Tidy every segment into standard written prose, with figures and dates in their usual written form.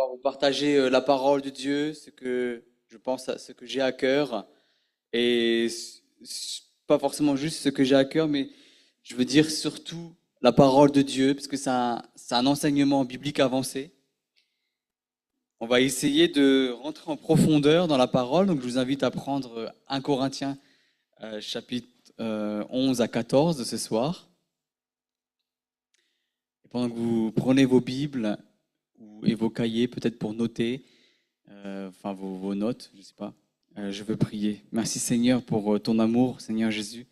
pouvoir vous partager la parole de Dieu, ce que je pense, ce que j'ai à cœur, et pas forcément juste ce que j'ai à cœur, mais je veux dire surtout la parole de Dieu, parce que c'est un enseignement biblique avancé. On va essayer de rentrer en profondeur dans la parole, donc je vous invite à prendre 1 Corinthiens chapitre 11 à 14 ce soir. Et pendant que vous prenez vos Bibles et vos cahiers, peut-être pour noter, enfin vos notes, je sais pas, je veux prier. Merci Seigneur pour ton amour, Seigneur Jésus.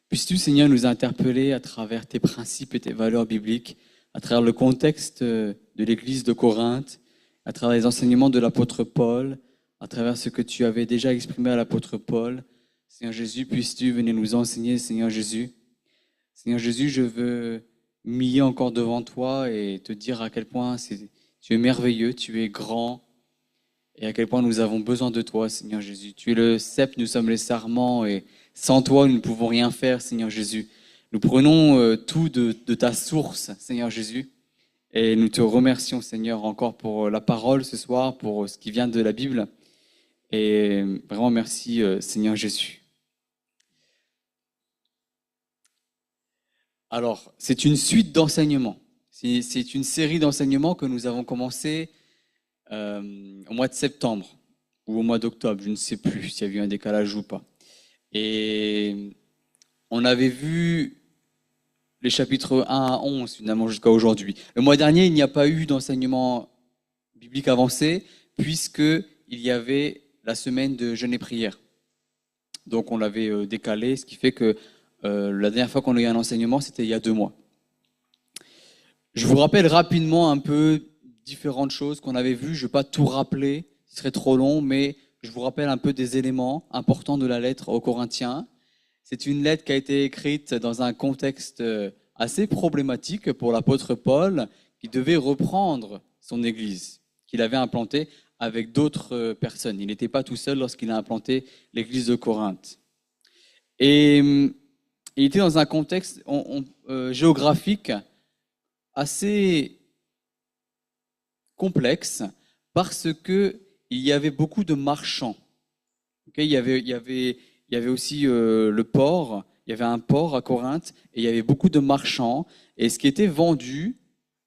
Puisses-tu, Seigneur, nous interpeller à travers tes principes et tes valeurs bibliques, à travers le contexte de l'église de Corinthe, à travers les enseignements de l'apôtre Paul, à travers ce que tu avais déjà exprimé à l'apôtre Paul. Seigneur Jésus, puisses-tu venir nous enseigner, Seigneur Jésus. Seigneur Jésus, je veux m'humilier encore devant toi et te dire à quel point tu es merveilleux, tu es grand, et à quel point nous avons besoin de toi, Seigneur Jésus. Tu es le cep, nous sommes les sarments, et sans toi, nous ne pouvons rien faire, Seigneur Jésus. Nous prenons tout de ta source, Seigneur Jésus, et nous te remercions, Seigneur, encore pour la parole ce soir, pour ce qui vient de la Bible. Et vraiment merci, Seigneur Jésus. Alors, c'est une suite d'enseignements. C'est une série d'enseignements que nous avons commencé au mois de septembre ou au mois d'octobre, je ne sais plus s'il y a eu un décalage ou pas. Et on avait vu les chapitres 1 à 11 finalement jusqu'à aujourd'hui. Le mois dernier, il n'y a pas eu d'enseignement biblique avancé puisqu'il y avait la semaine de jeûne et prière. Donc on l'avait décalé, ce qui fait que la dernière fois qu'on a eu un enseignement, c'était il y a 2 mois. Je vous rappelle rapidement un peu différentes choses qu'on avait vues. Je ne vais pas tout rappeler, ce serait trop long, mais je vous rappelle un peu des éléments importants de la lettre aux Corinthiens. C'est une lettre qui a été écrite dans un contexte assez problématique pour l'apôtre Paul, qui devait reprendre son église, qu'il avait implantée avec d'autres personnes. Il n'était pas tout seul lorsqu'il a implanté l'église de Corinthe. Et il était dans un contexte géographique assez complexe parce que il y avait beaucoup de marchands. Okay, il y avait aussi le port. Il y avait un port à Corinthe et il y avait beaucoup de marchands. Et ce qui était vendu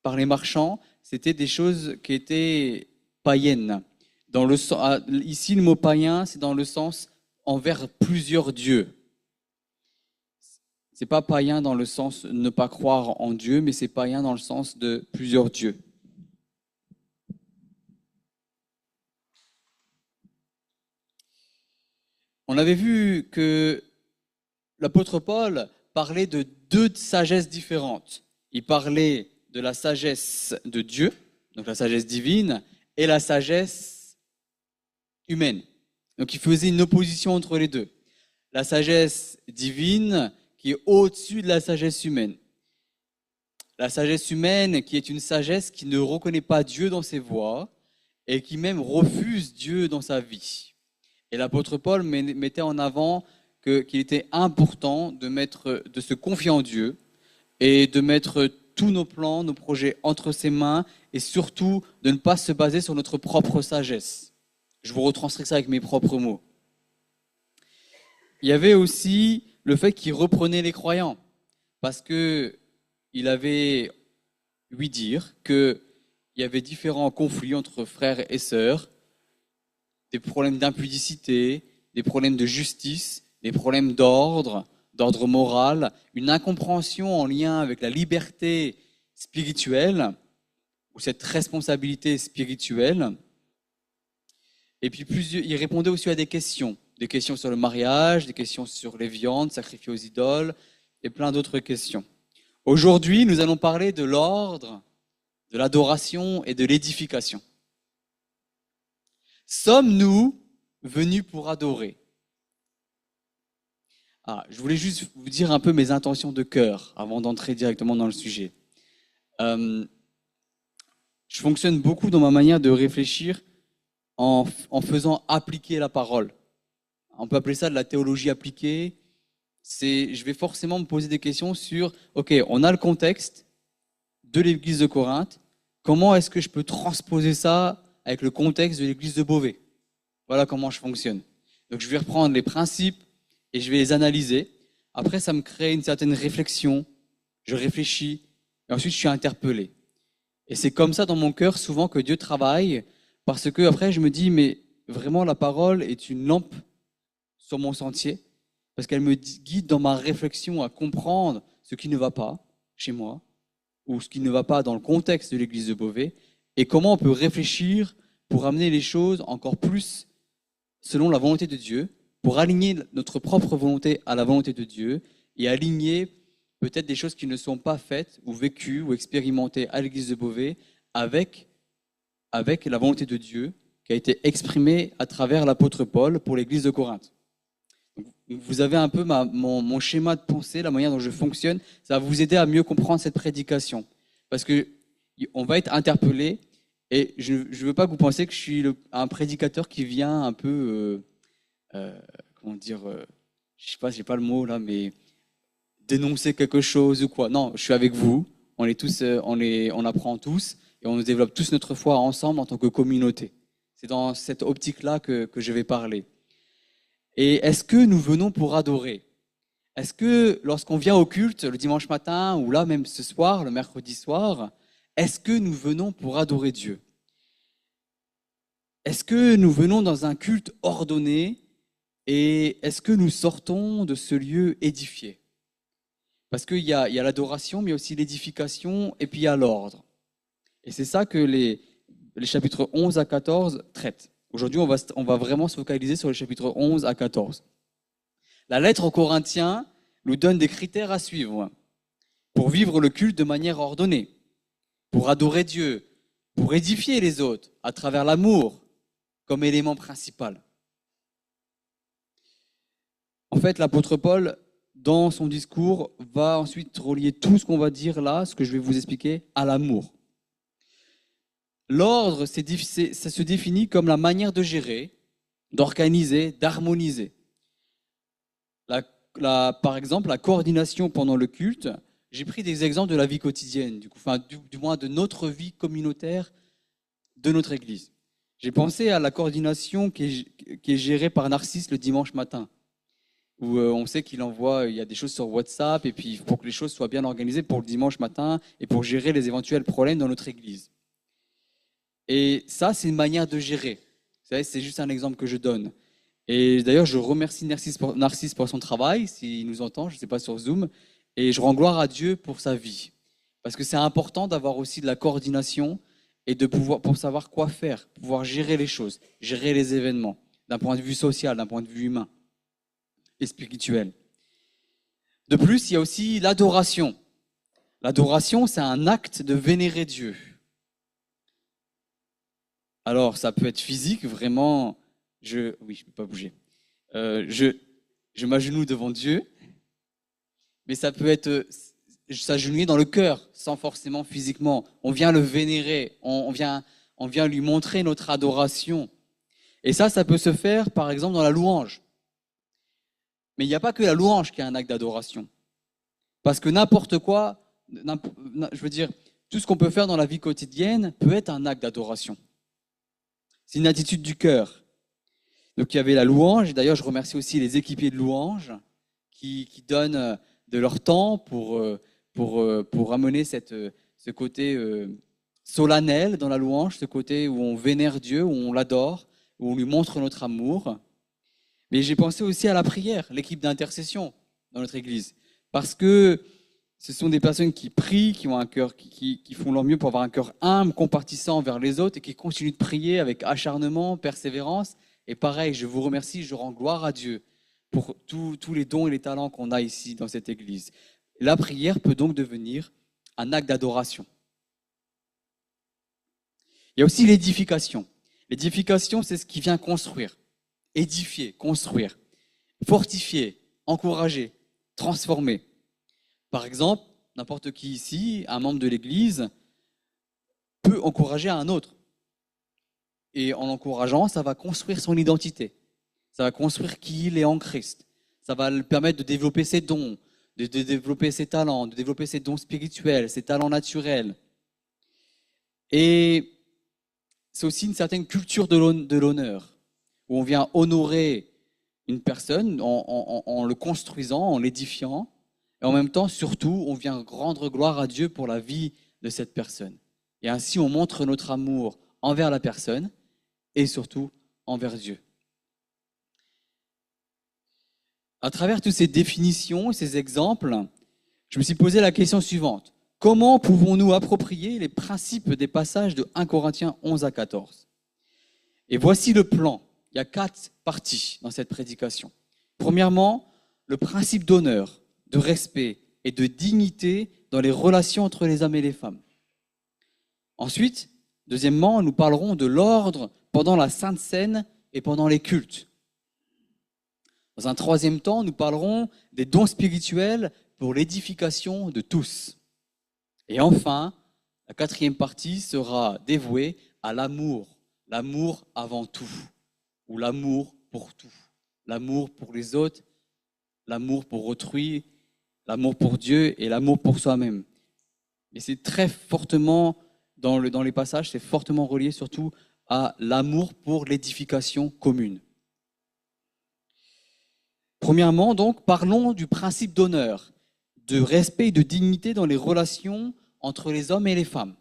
par les marchands, c'était des choses qui étaient païennes. Ici, le mot païen, c'est dans le sens envers plusieurs dieux. C'est pas païen dans le sens ne pas croire en Dieu, mais c'est païen dans le sens de plusieurs dieux. On avait vu que l'apôtre Paul parlait de 2 sagesses différentes. Il parlait de la sagesse de Dieu, donc la sagesse divine, et la sagesse humaine. Donc il faisait une opposition entre les deux. La sagesse divine qui est au-dessus de la sagesse humaine. La sagesse humaine qui est une sagesse qui ne reconnaît pas Dieu dans ses voies et qui même refuse Dieu dans sa vie. Et l'apôtre Paul mettait en avant qu'il était important de se confier en Dieu et de mettre tous nos plans, nos projets entre ses mains et surtout de ne pas se baser sur notre propre sagesse. Je vous retranscris ça avec mes propres mots. Il y avait aussi le fait qu'il reprenait les croyants parce que il avait lui dire qu'il y avait différents conflits entre frères et sœurs, des problèmes d'impudicité, des problèmes de justice, des problèmes d'ordre moral, une incompréhension en lien avec la liberté spirituelle ou cette responsabilité spirituelle. Et puis il répondait aussi à des questions sur le mariage, des questions sur les viandes sacrifiées aux idoles et plein d'autres questions. Aujourd'hui, nous allons parler de l'ordre, de l'adoration et de l'édification. Sommes-nous venus pour adorer ? Je voulais juste vous dire un peu mes intentions de cœur avant d'entrer directement dans le sujet. Je fonctionne beaucoup dans ma manière de réfléchir en faisant appliquer la parole. On peut appeler ça de la théologie appliquée. Je vais forcément me poser des questions sur, ok, on a le contexte de l'église de Corinthe, comment est-ce que je peux transposer ça avec le contexte de l'église de Beauvais. Voilà comment je fonctionne. Donc je vais reprendre les principes et je vais les analyser. Après, ça me crée une certaine réflexion. Je réfléchis et ensuite je suis interpellé. Et c'est comme ça dans mon cœur souvent que Dieu travaille, parce que après je me dis, mais vraiment la parole est une lampe sur mon sentier, parce qu'elle me guide dans ma réflexion à comprendre ce qui ne va pas chez moi, ou ce qui ne va pas dans le contexte de l'église de Beauvais, et comment on peut réfléchir pour amener les choses encore plus selon la volonté de Dieu, pour aligner notre propre volonté à la volonté de Dieu, et aligner peut-être des choses qui ne sont pas faites, ou vécues, ou expérimentées à l'église de Beauvais, avec la volonté de Dieu, qui a été exprimée à travers l'apôtre Paul pour l'église de Corinthe. Vous avez un peu mon schéma de pensée, la manière dont je fonctionne. Ça va vous aider à mieux comprendre cette prédication. Parce qu'on va être interpellé, et je ne veux pas que vous pensiez que je suis un prédicateur qui vient un peu, comment dire, je sais pas, j'ai pas le mot là, mais dénoncer quelque chose ou quoi. Non, je suis avec vous, on est tous, on apprend tous, et on développe tous notre foi ensemble en tant que communauté. C'est dans cette optique-là que je vais parler. Et est-ce que nous venons pour adorer? Est-ce que lorsqu'on vient au culte le dimanche matin ou là même ce soir, le mercredi soir, est-ce que nous venons pour adorer Dieu? Est-ce que nous venons dans un culte ordonné et est-ce que nous sortons de ce lieu édifié? Parce qu'il y a l'adoration, mais aussi l'édification et puis il y a l'ordre. Et c'est ça que les chapitres 11 à 14 traitent. Aujourd'hui, on va vraiment se focaliser sur les chapitres 11 à 14. La lettre aux Corinthiens nous donne des critères à suivre pour vivre le culte de manière ordonnée, pour adorer Dieu, pour édifier les autres à travers l'amour comme élément principal. En fait, l'apôtre Paul, dans son discours, va ensuite relier tout ce qu'on va dire là, ce que je vais vous expliquer, à l'amour. L'ordre, ça se définit comme la manière de gérer, d'organiser, d'harmoniser. Par exemple, la coordination pendant le culte, j'ai pris des exemples de la vie quotidienne, du moins de notre vie communautaire de notre Église. J'ai pensé à la coordination qui est gérée par Narcisse le dimanche matin, où on sait il y a des choses sur WhatsApp, et puis pour que les choses soient bien organisées pour le dimanche matin et pour gérer les éventuels problèmes dans notre Église. Et ça, c'est une manière de gérer. Vous savez, c'est juste un exemple que je donne. Et d'ailleurs, je remercie Narcisse pour son travail, s'il nous entend, je ne sais pas, sur Zoom, et je rends gloire à Dieu pour sa vie. Parce que c'est important d'avoir aussi de la coordination et pour savoir quoi faire, pouvoir gérer les choses, gérer les événements, d'un point de vue social, d'un point de vue humain et spirituel. De plus, il y a aussi l'adoration. L'adoration, c'est un acte de vénérer Dieu. Alors, ça peut être physique, vraiment, oui, je ne peux pas bouger. Je m'agenouille devant Dieu, mais ça peut être s'agenouiller dans le cœur, sans forcément physiquement. On vient le vénérer, on vient lui montrer notre adoration. Et ça peut se faire, par exemple, dans la louange. Mais il n'y a pas que la louange qui est un acte d'adoration. Parce que n'importe quoi, je veux dire, tout ce qu'on peut faire dans la vie quotidienne peut être un acte d'adoration. C'est une attitude du cœur. Donc il y avait la louange, et d'ailleurs je remercie aussi les équipiers de louange qui donnent de leur temps pour amener ce côté solennel dans la louange, ce côté où on vénère Dieu, où on l'adore, où on lui montre notre amour. Mais j'ai pensé aussi à la prière, l'équipe d'intercession dans notre Église, parce que ce sont des personnes qui prient, qui ont un cœur, qui font leur mieux pour avoir un cœur humble, compatissant envers les autres et qui continuent de prier avec acharnement, persévérance. Et pareil, je vous remercie, je rends gloire à Dieu pour tous les dons et les talents qu'on a ici dans cette Église. La prière peut donc devenir un acte d'adoration. Il y a aussi l'édification. L'édification, c'est ce qui vient construire, édifier, construire, fortifier, encourager, transformer. Par exemple, n'importe qui ici, un membre de l'Église, peut encourager un autre. Et en l'encourageant, ça va construire son identité. Ça va construire qui il est en Christ. Ça va lui permettre de développer ses dons, de développer ses talents, de développer ses dons spirituels, ses talents naturels. Et c'est aussi une certaine culture de l'honneur, où on vient honorer une personne en le construisant, en l'édifiant, et en même temps, surtout, on vient rendre gloire à Dieu pour la vie de cette personne. Et ainsi, on montre notre amour envers la personne et surtout envers Dieu. À travers toutes ces définitions, ces exemples, je me suis posé la question suivante. Comment pouvons-nous approprier les principes des passages de 1 Corinthiens 11 à 14 ? Et voici le plan. Il y a 4 parties dans cette prédication. Premièrement, le principe d'honneur, de respect et de dignité dans les relations entre les hommes et les femmes. Ensuite, deuxièmement, nous parlerons de l'ordre pendant la Sainte Seine et pendant les cultes. Dans un troisième temps, nous parlerons des dons spirituels pour l'édification de tous. Et enfin, la 4e partie sera dévouée à l'amour. L'amour avant tout, ou l'amour pour tout. L'amour pour les autres, l'amour pour autrui, l'amour pour Dieu et l'amour pour soi-même. Et c'est très fortement, dans les passages, c'est fortement relié surtout à l'amour pour l'édification commune. Premièrement, donc, parlons du principe d'honneur, de respect et de dignité dans les relations entre les hommes et les femmes.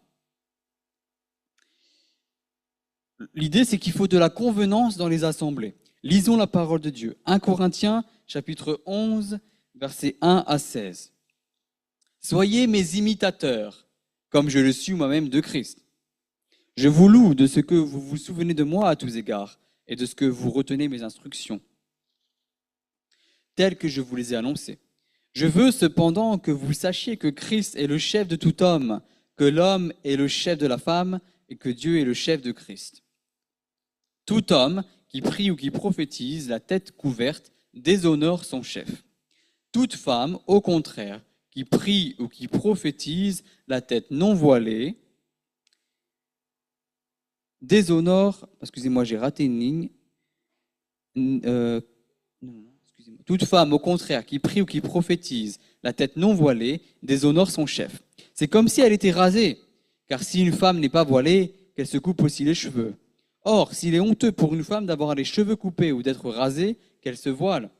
L'idée, c'est qu'il faut de la convenance dans les assemblées. Lisons la parole de Dieu. 1 Corinthiens, chapitre 11, versets 1 à 16. « Soyez mes imitateurs, comme je le suis moi-même de Christ. Je vous loue de ce que vous vous souvenez de moi à tous égards et de ce que vous retenez mes instructions, telles que je vous les ai annoncées. Je veux cependant que vous sachiez que Christ est le chef de tout homme, que l'homme est le chef de la femme et que Dieu est le chef de Christ. Tout homme qui prie ou qui prophétise, la tête couverte, déshonore son chef. Toute femme, au contraire, qui prie ou qui prophétise, la tête non voilée, déshonore, excusez-moi, j'ai raté une ligne. Toute femme, au contraire, qui prie ou qui prophétise, la tête non voilée, déshonore son chef. C'est comme si elle était rasée, car si une femme n'est pas voilée, qu'elle se coupe aussi les cheveux. Or, s'il est honteux pour une femme d'avoir les cheveux coupés ou d'être rasée, qu'elle se voile.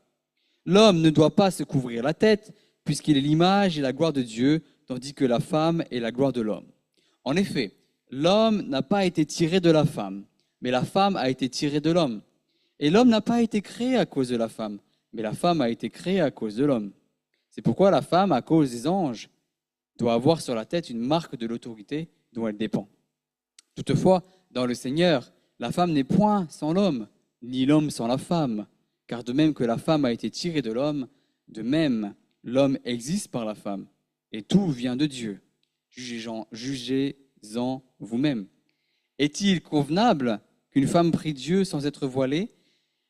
L'homme ne doit pas se couvrir la tête, puisqu'il est l'image et la gloire de Dieu, tandis que la femme est la gloire de l'homme. En effet, l'homme n'a pas été tiré de la femme, mais la femme a été tirée de l'homme. Et l'homme n'a pas été créé à cause de la femme, mais la femme a été créée à cause de l'homme. C'est pourquoi la femme, à cause des anges, doit avoir sur la tête une marque de l'autorité dont elle dépend. Toutefois, dans le Seigneur, la femme n'est point sans l'homme, ni l'homme sans la femme, car de même que la femme a été tirée de l'homme, de même l'homme existe par la femme, et tout vient de Dieu. Jugez-en vous-même. Est-il convenable qu'une femme prie Dieu sans être voilée ?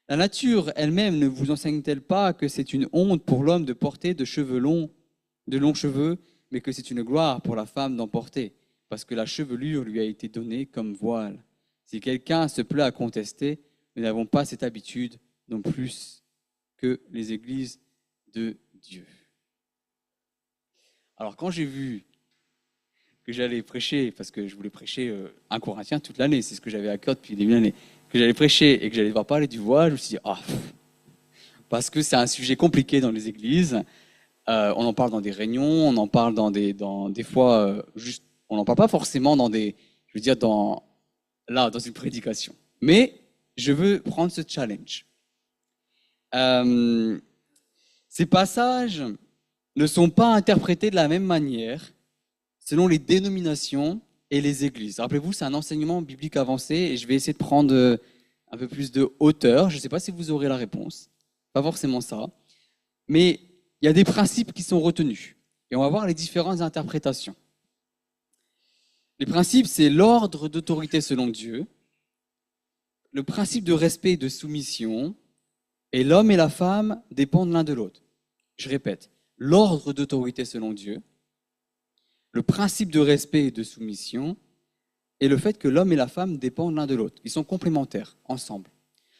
La nature elle-même ne vous enseigne-t-elle pas que c'est une honte pour l'homme de porter de longs cheveux, mais que c'est une gloire pour la femme d'en porter, parce que la chevelure lui a été donnée comme voile. Si quelqu'un se plaît à contester, nous n'avons pas cette habitude non plus que les églises de Dieu. Alors quand j'ai vu que j'allais prêcher, parce que je voulais prêcher 1 Corinthiens toute l'année, c'est ce que j'avais à cœur depuis des milliers d'années, que j'allais prêcher et que j'allais devoir parler du voile, je me suis dit, parce que c'est un sujet compliqué dans les églises, on en parle dans des réunions, on en parle dans des fois, juste, on n'en parle pas forcément dans dans une prédication. Mais je veux prendre ce challenge. Ces passages ne sont pas interprétés de la même manière selon les dénominations et les églises. Rappelez-vous, c'est un enseignement biblique avancé et je vais essayer de prendre un peu plus de hauteur. Je ne sais pas si vous aurez la réponse. Pas forcément ça. Mais il y a des principes qui sont retenus. Et on va voir les différentes interprétations. Les principes, c'est l'ordre d'autorité selon Dieu, le principe de respect et de soumission, et l'homme et la femme dépendent l'un de l'autre. Je répète, l'ordre d'autorité selon Dieu, le principe de respect et de soumission, et le fait que l'homme et la femme dépendent l'un de l'autre. Ils sont complémentaires, ensemble.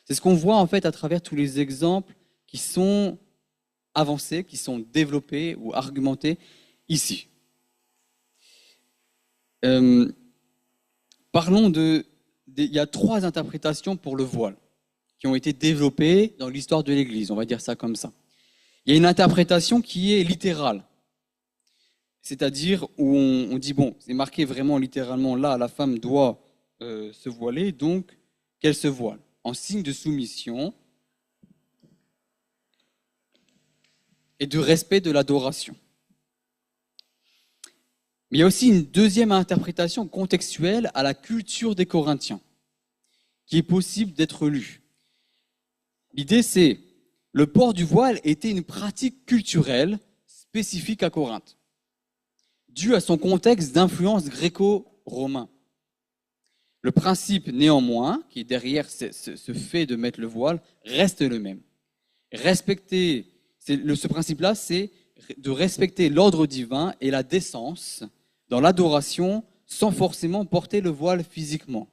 C'est ce qu'on voit en fait à travers tous les exemples qui sont avancés, qui sont développés ou argumentés ici. Parlons il y a 3 interprétations pour le voile qui ont été développées dans l'histoire de l'Église, on va dire ça comme ça. Il y a une interprétation qui est littérale, c'est-à-dire où on dit, bon, c'est marqué vraiment littéralement là, la femme doit se voiler, donc qu'elle se voile, en signe de soumission et de respect de l'adoration. Mais il y a aussi une deuxième interprétation contextuelle à la culture des Corinthiens, qui est possible d'être lue. L'idée, c'est le port du voile était une pratique culturelle spécifique à Corinthe, due à son contexte d'influence gréco-romain. Le principe, néanmoins, qui est derrière ce fait de mettre le voile, reste le même. Ce principe-là, c'est de respecter l'ordre divin et la décence dans l'adoration sans forcément porter le voile physiquement.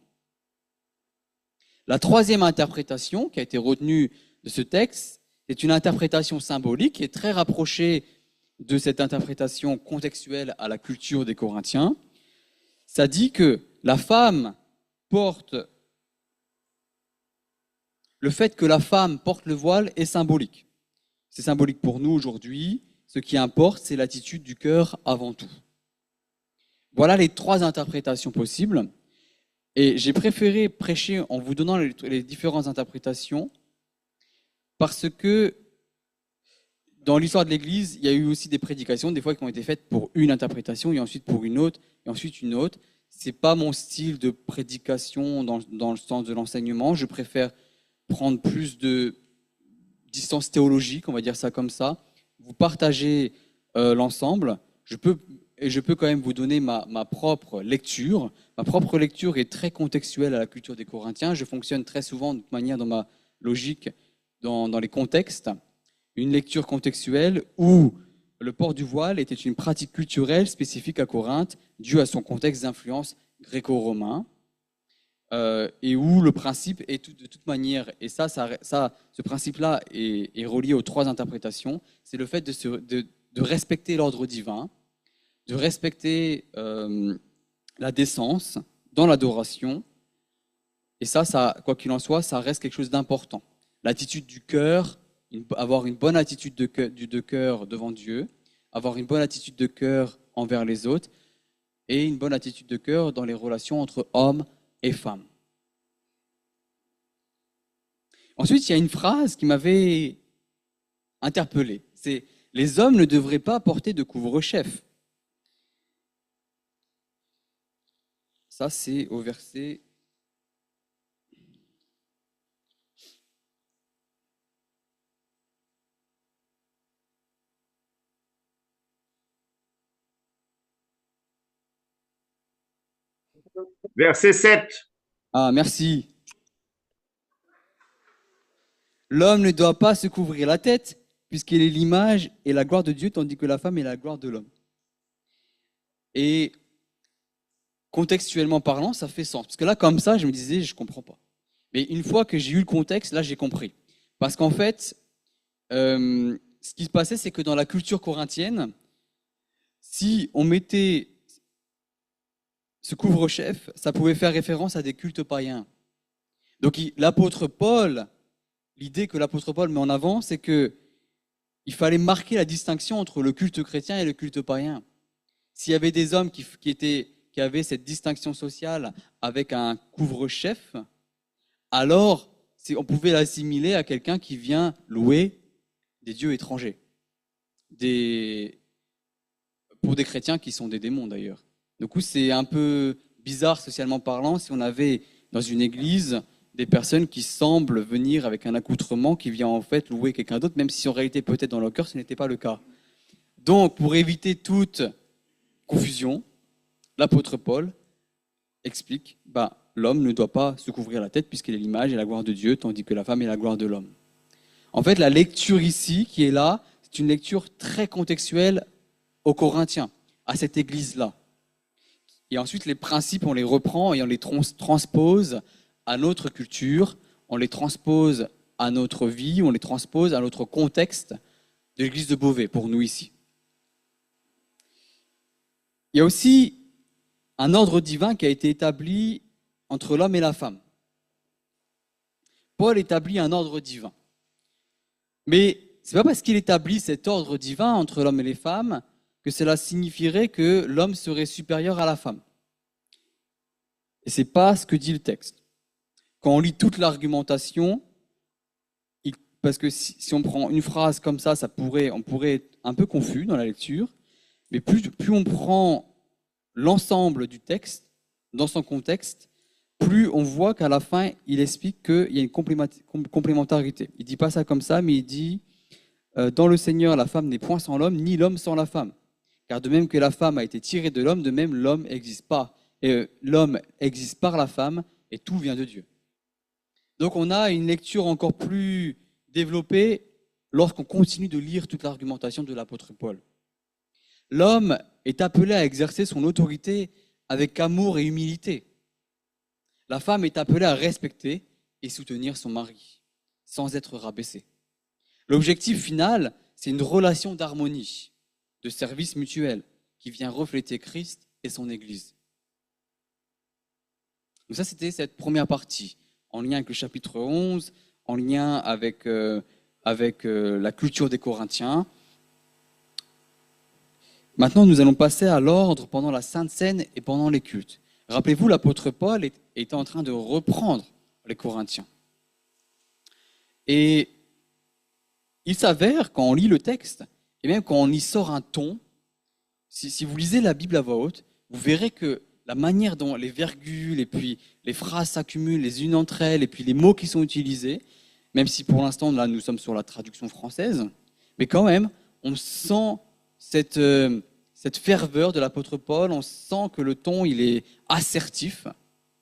La troisième interprétation qui a été retenue de ce texte est une interprétation symbolique qui est très rapprochée de cette interprétation contextuelle à la culture des Corinthiens. Ça dit que la femme porte... Le fait que la femme porte le voile est symbolique. C'est symbolique pour nous aujourd'hui. Ce qui importe, c'est l'attitude du cœur avant tout. Voilà les 3 interprétations possibles. Et j'ai préféré prêcher en vous donnant les différentes interprétations parce que dans l'histoire de l'Église, il y a eu aussi des prédications, des fois qui ont été faites pour une interprétation et ensuite pour une autre et ensuite une autre. C'est pas mon style de prédication dans le sens de l'enseignement. Je préfère prendre plus de distance théologique, on va dire ça comme ça. Vous partagez l'ensemble. Je peux quand même vous donner ma propre lecture. Ma propre lecture est très contextuelle à la culture des Corinthiens. Je fonctionne très souvent de toute manière dans ma logique, dans les contextes. Une lecture contextuelle où le port du voile était une pratique culturelle spécifique à Corinthe, due à son contexte d'influence gréco-romain, et où le principe est de toute manière, et ce principe-là est relié aux 3 interprétations, c'est le fait de respecter l'ordre divin, de respecter la décence dans l'adoration, et ça, quoi qu'il en soit, ça reste quelque chose d'important. L'attitude du cœur, avoir une bonne attitude de cœur devant Dieu, avoir une bonne attitude de cœur envers les autres, et une bonne attitude de cœur dans les relations entre hommes et femmes. Ensuite, il y a une phrase qui m'avait interpellé. C'est « Les hommes ne devraient pas porter de couvre-chef ». Ça, c'est au verset... Verset 7. Ah, merci. L'homme ne doit pas se couvrir la tête, puisqu'il est l'image et la gloire de Dieu, tandis que la femme est la gloire de l'homme. Et contextuellement parlant, ça fait sens. Parce que là, comme ça, je me disais, je ne comprends pas. Mais une fois que j'ai eu le contexte, là, j'ai compris. Parce qu'en fait, ce qui se passait, c'est que dans la culture corinthienne, si on mettait ce couvre-chef, ça pouvait faire référence à des cultes païens. Donc l'apôtre Paul, l'idée que l'apôtre Paul met en avant, c'est qu'il fallait marquer la distinction entre le culte chrétien et le culte païen. S'il y avait des hommes qui avaient cette distinction sociale avec un couvre-chef, alors on pouvait l'assimiler à quelqu'un qui vient louer des dieux étrangers, pour des chrétiens qui sont des démons d'ailleurs. Du coup, c'est un peu bizarre socialement parlant si on avait dans une église des personnes qui semblent venir avec un accoutrement qui vient en fait louer quelqu'un d'autre, même si en réalité peut-être dans leur cœur ce n'était pas le cas. Donc, pour éviter toute confusion, l'apôtre Paul explique, l'homme ne doit pas se couvrir la tête puisqu'il est l'image et la gloire de Dieu, tandis que la femme est la gloire de l'homme. En fait, la lecture ici qui est là, c'est une lecture très contextuelle aux Corinthiens, à cette église-là. Et ensuite, les principes, on les reprend et on les transpose à notre culture, on les transpose à notre vie, on les transpose à notre contexte de l'église de Beauvais, pour nous ici. Il y a aussi un ordre divin qui a été établi entre l'homme et la femme. Paul établit un ordre divin. Mais ce n'est pas parce qu'il établit cet ordre divin entre l'homme et les femmes que cela signifierait que l'homme serait supérieur à la femme. Et ce n'est pas ce que dit le texte. Quand on lit toute l'argumentation, parce que si on prend une phrase comme ça, on pourrait être un peu confus dans la lecture, mais plus on prend l'ensemble du texte, dans son contexte, plus on voit qu'à la fin, il explique qu'il y a une complémentarité. Il ne dit pas ça comme ça, mais il dit dans le Seigneur, la femme n'est point sans l'homme, ni l'homme sans la femme. Car de même que la femme a été tirée de l'homme, de même l'homme n'existe pas. Et l'homme existe par la femme, et tout vient de Dieu. Donc on a une lecture encore plus développée lorsqu'on continue de lire toute l'argumentation de l'apôtre Paul. L'homme est appelé à exercer son autorité avec amour et humilité. La femme est appelée à respecter et soutenir son mari, sans être rabaissée. L'objectif final, c'est une relation d'harmonie, de service mutuel, qui vient refléter Christ et son Église. Donc ça, c'était cette première partie, en lien avec le chapitre 11, en lien avec la culture des Corinthiens. Maintenant, nous allons passer à l'ordre pendant la Sainte Seine et pendant les cultes. Rappelez-vous, l'apôtre Paul était en train de reprendre les Corinthiens. Et il s'avère, quand on lit le texte, et même quand on y sort un ton, si vous lisez la Bible à voix haute, vous verrez que la manière dont les virgules et puis les phrases s'accumulent les unes entre elles, et puis les mots qui sont utilisés, même si pour l'instant, là, nous sommes sur la traduction française, mais quand même, on sent cette ferveur de l'apôtre Paul, on sent que le ton, il est assertif.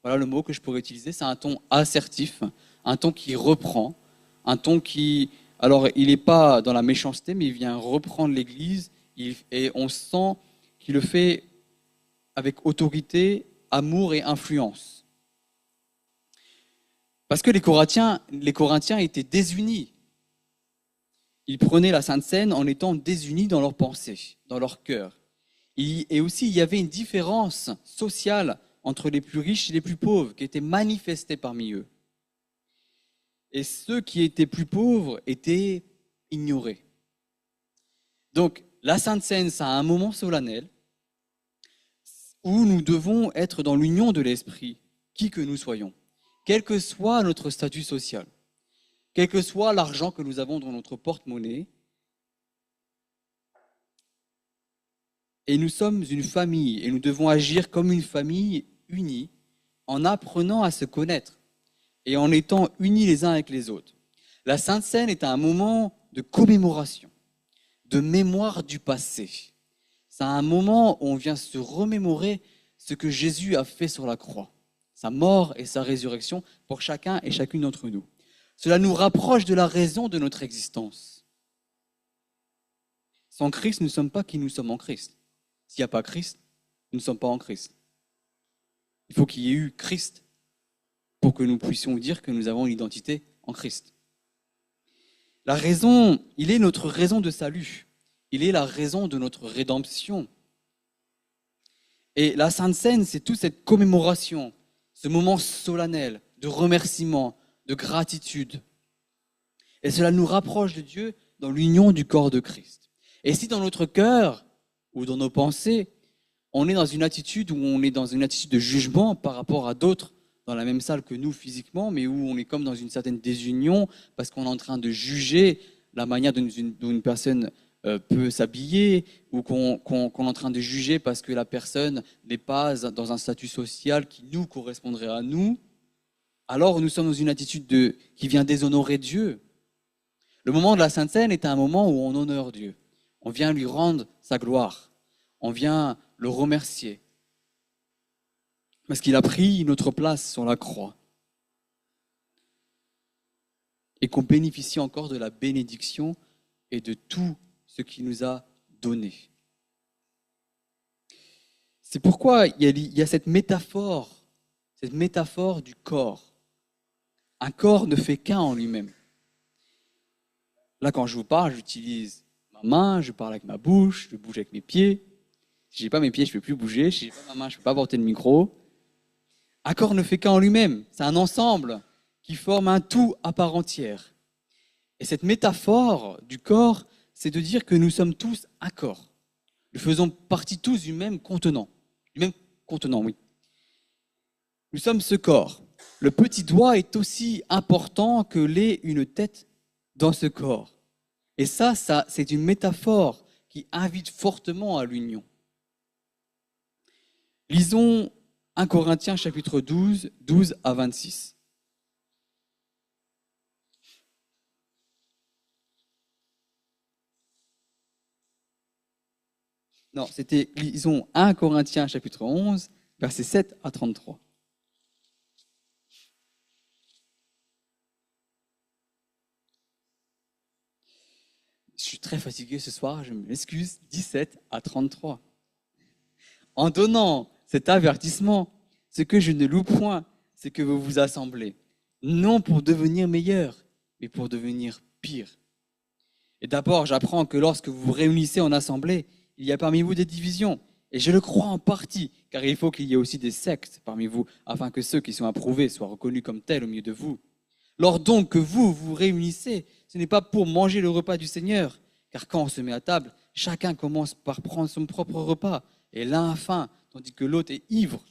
Voilà le mot que je pourrais utiliser, c'est un ton assertif, un ton qui reprend, un ton qui... Alors, il n'est pas dans la méchanceté, mais il vient reprendre l'Église, et on sent qu'il le fait avec autorité, amour et influence. Parce que les Corinthiens étaient désunis. Ils prenaient la Sainte Seine en étant désunis dans leurs pensées, dans leur cœur. Et aussi, il y avait une différence sociale entre les plus riches et les plus pauvres qui était manifestée parmi eux. Et ceux qui étaient plus pauvres étaient ignorés. Donc, la Sainte Seine, ça a un moment solennel où nous devons être dans l'union de l'Esprit, qui que nous soyons, quel que soit notre statut social, quel que soit l'argent que nous avons dans notre porte-monnaie. Et nous sommes une famille, et nous devons agir comme une famille unie, en apprenant à se connaître et en étant unis les uns avec les autres. La Sainte Seine est un moment de commémoration, de mémoire du passé. C'est un moment où on vient se remémorer ce que Jésus a fait sur la croix, sa mort et sa résurrection pour chacun et chacune d'entre nous. Cela nous rapproche de la raison de notre existence. Sans Christ, nous ne sommes pas qui nous sommes en Christ. S'il n'y a pas Christ, nous ne sommes pas en Christ. Il faut qu'il y ait eu Christ pour que nous puissions dire que nous avons une identité en Christ. La raison, il est notre raison de salut. Il est la raison de notre rédemption. Et la Sainte Seine, c'est toute cette commémoration, ce moment solennel de remerciement, de gratitude. Et cela nous rapproche de Dieu dans l'union du corps de Christ. Et si dans notre cœur ou dans nos pensées, on est dans une attitude de jugement par rapport à d'autres dans la même salle que nous physiquement, mais où on est comme dans une certaine désunion parce qu'on est en train de juger la manière dont une personne peut s'habiller, ou qu'on est en train de juger parce que la personne n'est pas dans un statut social qui nous correspondrait à nous, alors nous sommes dans une attitude qui vient déshonorer Dieu. Le moment de la Sainte Seine est un moment où on honore Dieu. On vient lui rendre sa gloire. On vient le remercier. Parce qu'il a pris notre place sur la croix. Et qu'on bénéficie encore de la bénédiction et de tout ce qu'il nous a donné. C'est pourquoi il y a cette métaphore du corps. Un corps ne fait qu'un en lui-même. Là, quand je vous parle, j'utilise ma main, je parle avec ma bouche, je bouge avec mes pieds. Si je n'ai pas mes pieds, je ne peux plus bouger. Si je n'ai pas ma main, je ne peux pas porter le micro. Un corps ne fait qu'un en lui-même. C'est un ensemble qui forme un tout à part entière. Et cette métaphore du corps, c'est de dire que nous sommes tous un corps. Nous faisons partie tous du même contenant. Du même contenant, oui. Nous sommes ce corps. Le petit doigt est aussi important que l'est une tête dans ce corps. Et ça, c'est une métaphore qui invite fortement à l'union. Lisons 1 Corinthiens chapitre 12, 12 à 26. Non, lisons 1 Corinthiens chapitre 11, versets 7 à 33. Je suis très fatigué ce soir, je m'excuse, 17 à 33. En donnant cet avertissement, ce que je ne loue point, c'est que vous vous assemblez, non pour devenir meilleur, mais pour devenir pire. Et d'abord, j'apprends que lorsque vous vous réunissez en assemblée, il y a parmi vous des divisions. Et je le crois en partie, car il faut qu'il y ait aussi des sectes parmi vous, afin que ceux qui sont approuvés soient reconnus comme tels au milieu de vous. Lors donc que vous vous réunissez, ce n'est pas pour manger le repas du Seigneur, car quand on se met à table, chacun commence par prendre son propre repas, et l'un a faim, tandis que l'autre est ivre.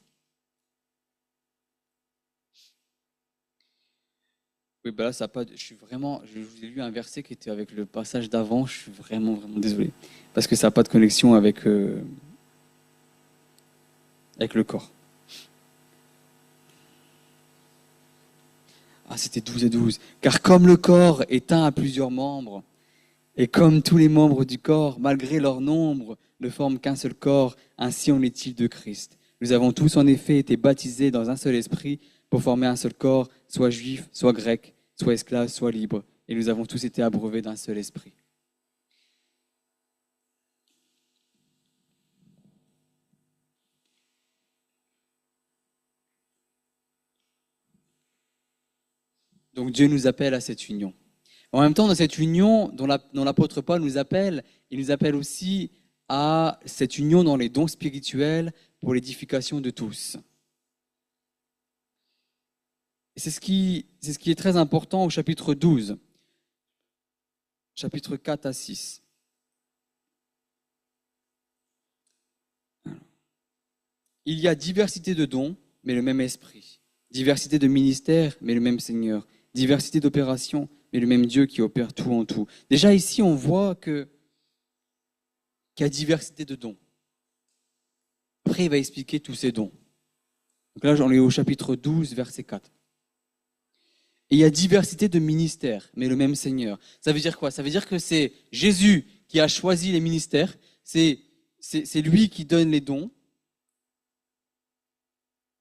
Oui, ben là, ça pas. Je vous ai lu un verset qui était avec le passage d'avant. Je suis vraiment désolé, parce que ça n'a pas de connexion avec le corps. Ah, c'était 12 et 12. Car comme le corps est un à plusieurs membres, et comme tous les membres du corps, malgré leur nombre, ne forment qu'un seul corps, ainsi en est-il de Christ. Nous avons tous en effet été baptisés dans un seul esprit pour former un seul corps, soit juif, soit grec, soit esclave, soit libre. Et nous avons tous été abreuvés d'un seul esprit. Donc Dieu nous appelle à cette union. En même temps, dans cette union dont l'apôtre Paul nous appelle, il nous appelle aussi à cette union dans les dons spirituels pour l'édification de tous. Et c'est ce qui est très important au chapitre 12, chapitre 4 à 6. Il y a diversité de dons, mais le même esprit. Diversité de ministères, mais le même Seigneur. Diversité d'opérations, mais le même Dieu qui opère tout en tout. Déjà ici, on voit qu'il y a diversité de dons. Après, il va expliquer tous ces dons. Donc là, j'en ai au chapitre 12, verset 4. Et il y a diversité de ministères, mais le même Seigneur. Ça veut dire quoi? Ça veut dire que c'est Jésus qui a choisi les ministères, c'est lui qui donne les dons,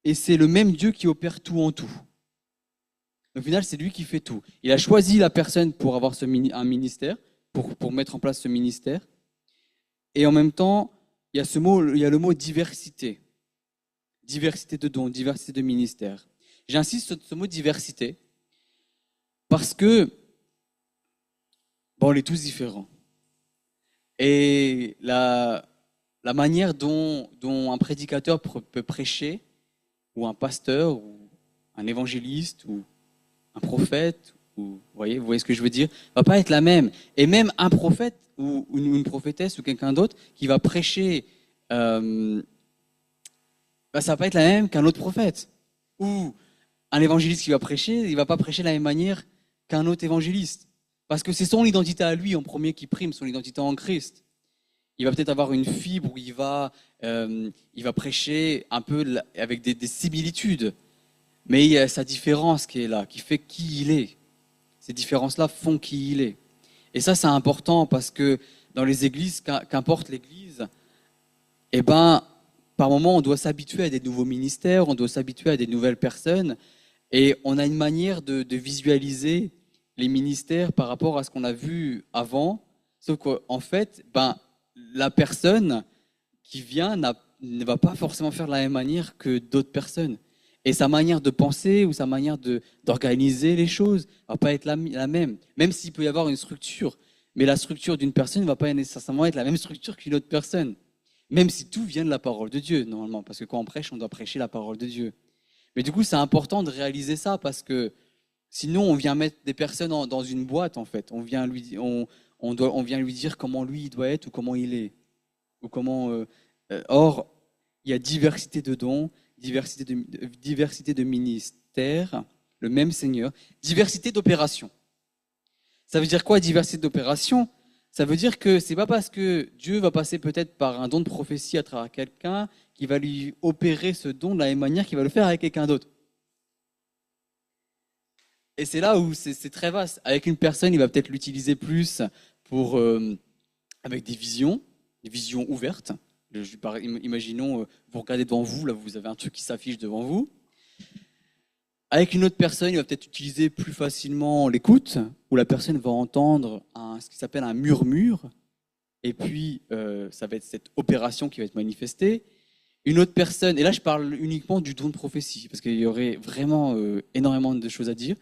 et c'est le même Dieu qui opère tout en tout. Au final, c'est lui qui fait tout. Il a choisi la personne pour avoir un ministère, pour mettre en place ce ministère. Et en même temps, il y a le mot diversité. Diversité de dons, diversité de ministères. J'insiste sur ce mot diversité parce que, on est tous différents. Et la manière dont un prédicateur peut prêcher, ou un pasteur, ou un évangéliste, ou un prophète, vous voyez ce que je veux dire, va pas être la même. Et même un prophète ou une prophétesse ou quelqu'un d'autre qui va prêcher, ça va pas être la même qu'un autre prophète. Ou un évangéliste qui va prêcher, il va pas prêcher de la même manière qu'un autre évangéliste. Parce que c'est son identité à lui en premier qui prime, son identité en Christ. Il va peut-être avoir une fibre où il va prêcher un peu avec des similitudes. Mais il y a sa différence qui est là, qui fait qui il est. Ces différences-là font qui il est. Et ça, c'est important parce que dans les églises, qu'importe l'église, par moment, on doit s'habituer à des nouveaux ministères, on doit s'habituer à des nouvelles personnes. Et on a une manière de visualiser les ministères par rapport à ce qu'on a vu avant. Sauf qu'en fait, la personne qui vient ne va pas forcément faire de la même manière que d'autres personnes. Et sa manière de penser ou sa manière d'organiser les choses va pas être la même. Même s'il peut y avoir une structure. Mais la structure d'une personne ne va pas nécessairement être la même structure qu'une autre personne. Même si tout vient de la parole de Dieu, normalement. Parce que quand on prêche, on doit prêcher la parole de Dieu. Mais du coup, c'est important de réaliser ça parce que sinon, on vient mettre des personnes dans une boîte, en fait. On vient lui dire comment lui il doit être ou comment il est. Ou comment, or, il y a diversité de dons, diversité de ministères, le même Seigneur, diversité d'opérations. Ça veut dire quoi, diversité d'opérations? Ça veut dire que c'est pas parce que Dieu va passer peut-être par un don de prophétie à travers quelqu'un qui va lui opérer ce don de la même manière qu'il va le faire avec quelqu'un d'autre. Et c'est là où c'est très vaste. Avec une personne, il va peut-être l'utiliser plus pour, avec des visions ouvertes. Imaginons, vous regardez devant vous, là vous avez un truc qui s'affiche devant vous. Avec une autre personne, il va peut-être utiliser plus facilement l'écoute, où la personne va entendre ce qui s'appelle un murmure, et puis ça va être cette opération qui va être manifestée. Une autre personne, et là je parle uniquement du don de prophétie, parce qu'il y aurait vraiment énormément de choses à dire,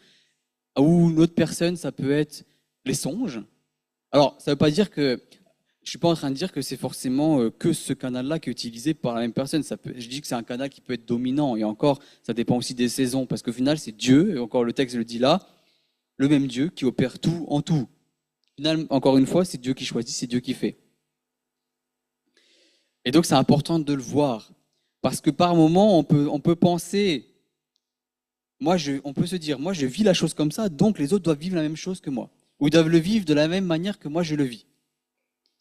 ou une autre personne, ça peut être les songes. Alors, ça ne veut pas dire que je ne suis pas en train de dire que c'est forcément que ce canal-là qui est utilisé par la même personne. Je dis que c'est un canal qui peut être dominant, et encore, ça dépend aussi des saisons, parce qu'au final, c'est Dieu, et encore le texte le dit là, le même Dieu qui opère tout en tout. Au final, encore une fois, c'est Dieu qui choisit, c'est Dieu qui fait. Et donc, c'est important de le voir, parce que par moment, on peut penser, on peut se dire, moi, je vis la chose comme ça, donc les autres doivent vivre la même chose que moi, ou ils doivent le vivre de la même manière que moi, je le vis.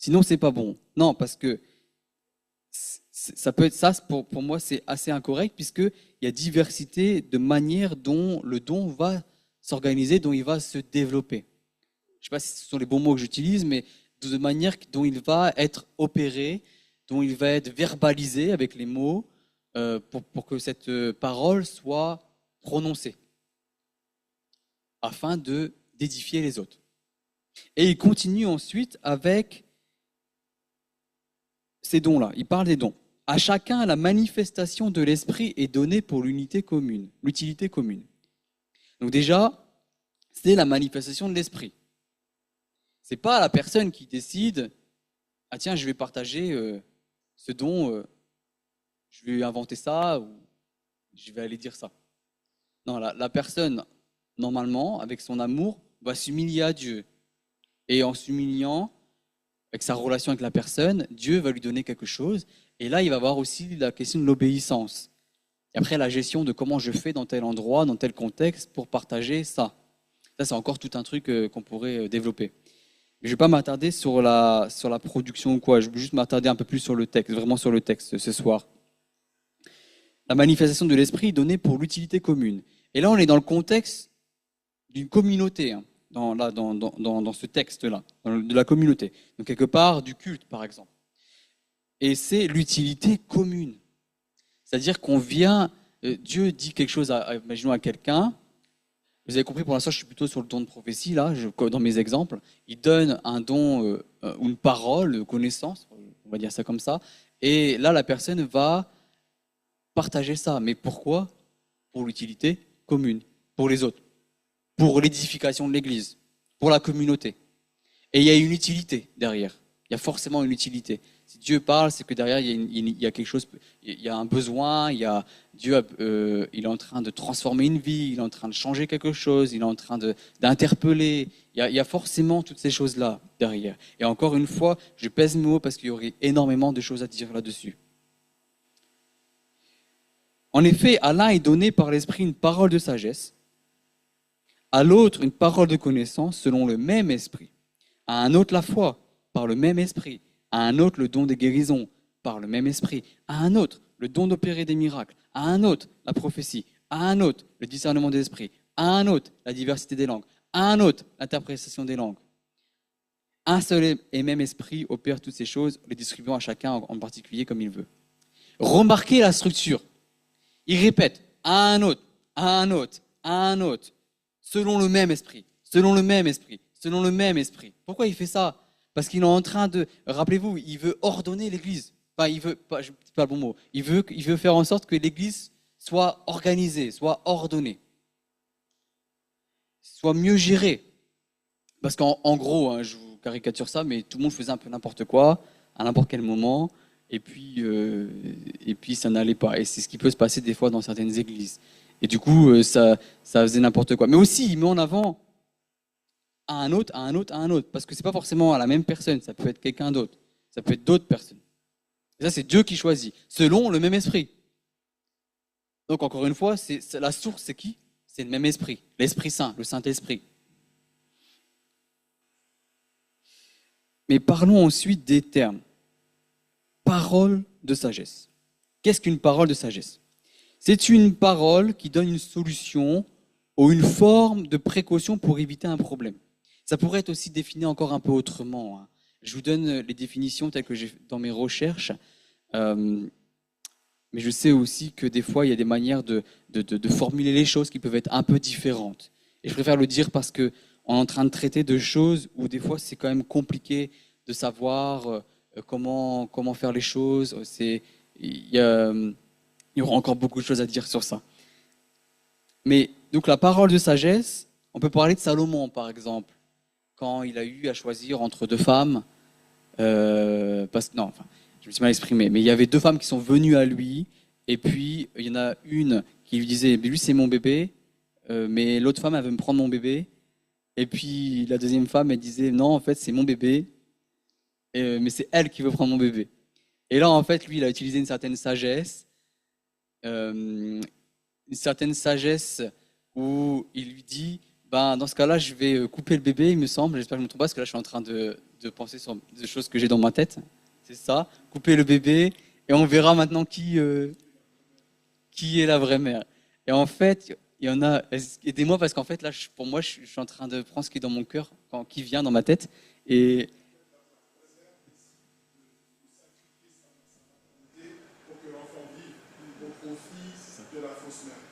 Sinon, c'est pas bon. Non, parce que ça peut être ça, pour moi, c'est assez incorrect, puisqu'il y a diversité de manières dont le don va s'organiser, dont il va se développer. Je ne sais pas si ce sont les bons mots que j'utilise, mais de manière dont il va être opéré, dont il va être verbalisé avec les mots, pour que cette parole soit prononcée, afin d'édifier les autres. Et il continue ensuite avec ces dons-là. Il parle des dons. À chacun, la manifestation de l'esprit est donnée pour l'unité commune, l'utilité commune. Donc déjà, c'est la manifestation de l'esprit. C'est pas la personne qui décide, ah tiens, je vais partager ce don, je vais inventer ça ou je vais aller dire ça. Non, la personne, normalement, avec son amour, va s'humilier à Dieu. Et en s'humiliant, avec sa relation avec la personne, Dieu va lui donner quelque chose. Et là, il va avoir aussi la question de l'obéissance. Et après, la gestion de comment je fais dans tel endroit, dans tel contexte, pour partager ça. Ça, c'est encore tout un truc qu'on pourrait développer. Mais je ne vais pas m'attarder sur la production ou quoi. Je vais juste m'attarder un peu plus sur le texte, vraiment sur le texte ce soir. La manifestation de l'esprit est donnée pour l'utilité commune. Et là, on est dans le contexte d'une communauté. Dans ce texte-là, de la communauté. Donc quelque part du culte, par exemple. Et c'est l'utilité commune. C'est-à-dire qu'on vient, Dieu dit quelque chose, imaginons à quelqu'un, vous avez compris, pour l'instant je suis plutôt sur le don de prophétie, là, dans mes exemples, il donne un don ou une parole, une connaissance, on va dire ça comme ça, et là la personne va partager ça. Mais pourquoi? Pour l'utilité commune, pour les autres. Pour l'édification de l'Église, pour la communauté. Et il y a une utilité derrière. Il y a forcément une utilité. Si Dieu parle, c'est que derrière, il y a quelque chose, il y a un besoin, Dieu il est en train de transformer une vie, il est en train de changer quelque chose, il est en train d'interpeller. Il y a forcément toutes ces choses-là derrière. Et encore une fois, je pèse mes mots parce qu'il y aurait énormément de choses à dire là-dessus. En effet, à l'un est donné par l'Esprit une parole de sagesse, à l'autre une parole de connaissance selon le même esprit, à un autre la foi par le même esprit, à un autre le don des guérisons par le même esprit, à un autre le don d'opérer des miracles, à un autre la prophétie, à un autre le discernement des esprits, à un autre la diversité des langues, à un autre l'interprétation des langues. Un seul et même esprit opère toutes ces choses, les distribuant à chacun en particulier comme il veut. Remarquez la structure. Il répète à un autre, à un autre, à un autre, selon le même esprit, selon le même esprit, selon le même esprit. Pourquoi il fait ça? Parce qu'il est en train de, rappelez-vous, il veut ordonner l'Église. Enfin, il veut, pas, je ne sais pas le bon mot, il veut faire en sorte que l'Église soit organisée, soit ordonnée, soit mieux gérée. Parce qu'en gros, hein, je vous caricature ça, mais tout le monde faisait un peu n'importe quoi, à n'importe quel moment, et puis ça n'allait pas. Et c'est ce qui peut se passer des fois dans certaines églises. Et du coup, ça faisait n'importe quoi. Mais aussi, il met en avant à un autre, à un autre, à un autre. Parce que c'est pas forcément à la même personne, ça peut être quelqu'un d'autre. Ça peut être d'autres personnes. Et ça, c'est Dieu qui choisit, selon le même esprit. Donc, encore une fois, la source, c'est qui? C'est le même esprit, l'Esprit Saint, le Saint-Esprit. Mais parlons ensuite des termes. Parole de sagesse. Qu'est-ce qu'une parole de sagesse? C'est une parole qui donne une solution ou une forme de précaution pour éviter un problème. Ça pourrait être aussi défini encore un peu autrement. Je vous donne les définitions telles que j'ai dans mes recherches. Mais je sais aussi que des fois, il y a des manières de formuler les choses qui peuvent être un peu différentes. Et je préfère le dire parce qu'on est en train de traiter de choses où des fois, c'est quand même compliqué de savoir comment faire les choses. Il y aura encore beaucoup de choses à dire sur ça. Mais donc la parole de sagesse, on peut parler de Salomon, par exemple, quand il a eu à choisir entre deux femmes. Je me suis mal exprimé, mais il y avait deux femmes qui sont venues à lui, et puis il y en a une qui lui disait, lui c'est mon bébé, mais l'autre femme elle veut me prendre mon bébé, et puis la deuxième femme elle disait, non en fait c'est mon bébé, mais c'est elle qui veut prendre mon bébé. Et là en fait lui il a utilisé une certaine sagesse, où il lui dit, ben, dans ce cas-là je vais couper le bébé, il me semble, j'espère que je ne me trompe pas, parce que là je suis en train de penser sur des choses que j'ai dans ma tête. C'est ça, couper le bébé, et on verra maintenant qui est la vraie mère. Et en fait, il y en a, aidez-moi parce qu'en fait, là, pour moi, je suis en train de prendre ce qui est dans mon cœur, qui vient dans ma tête. Et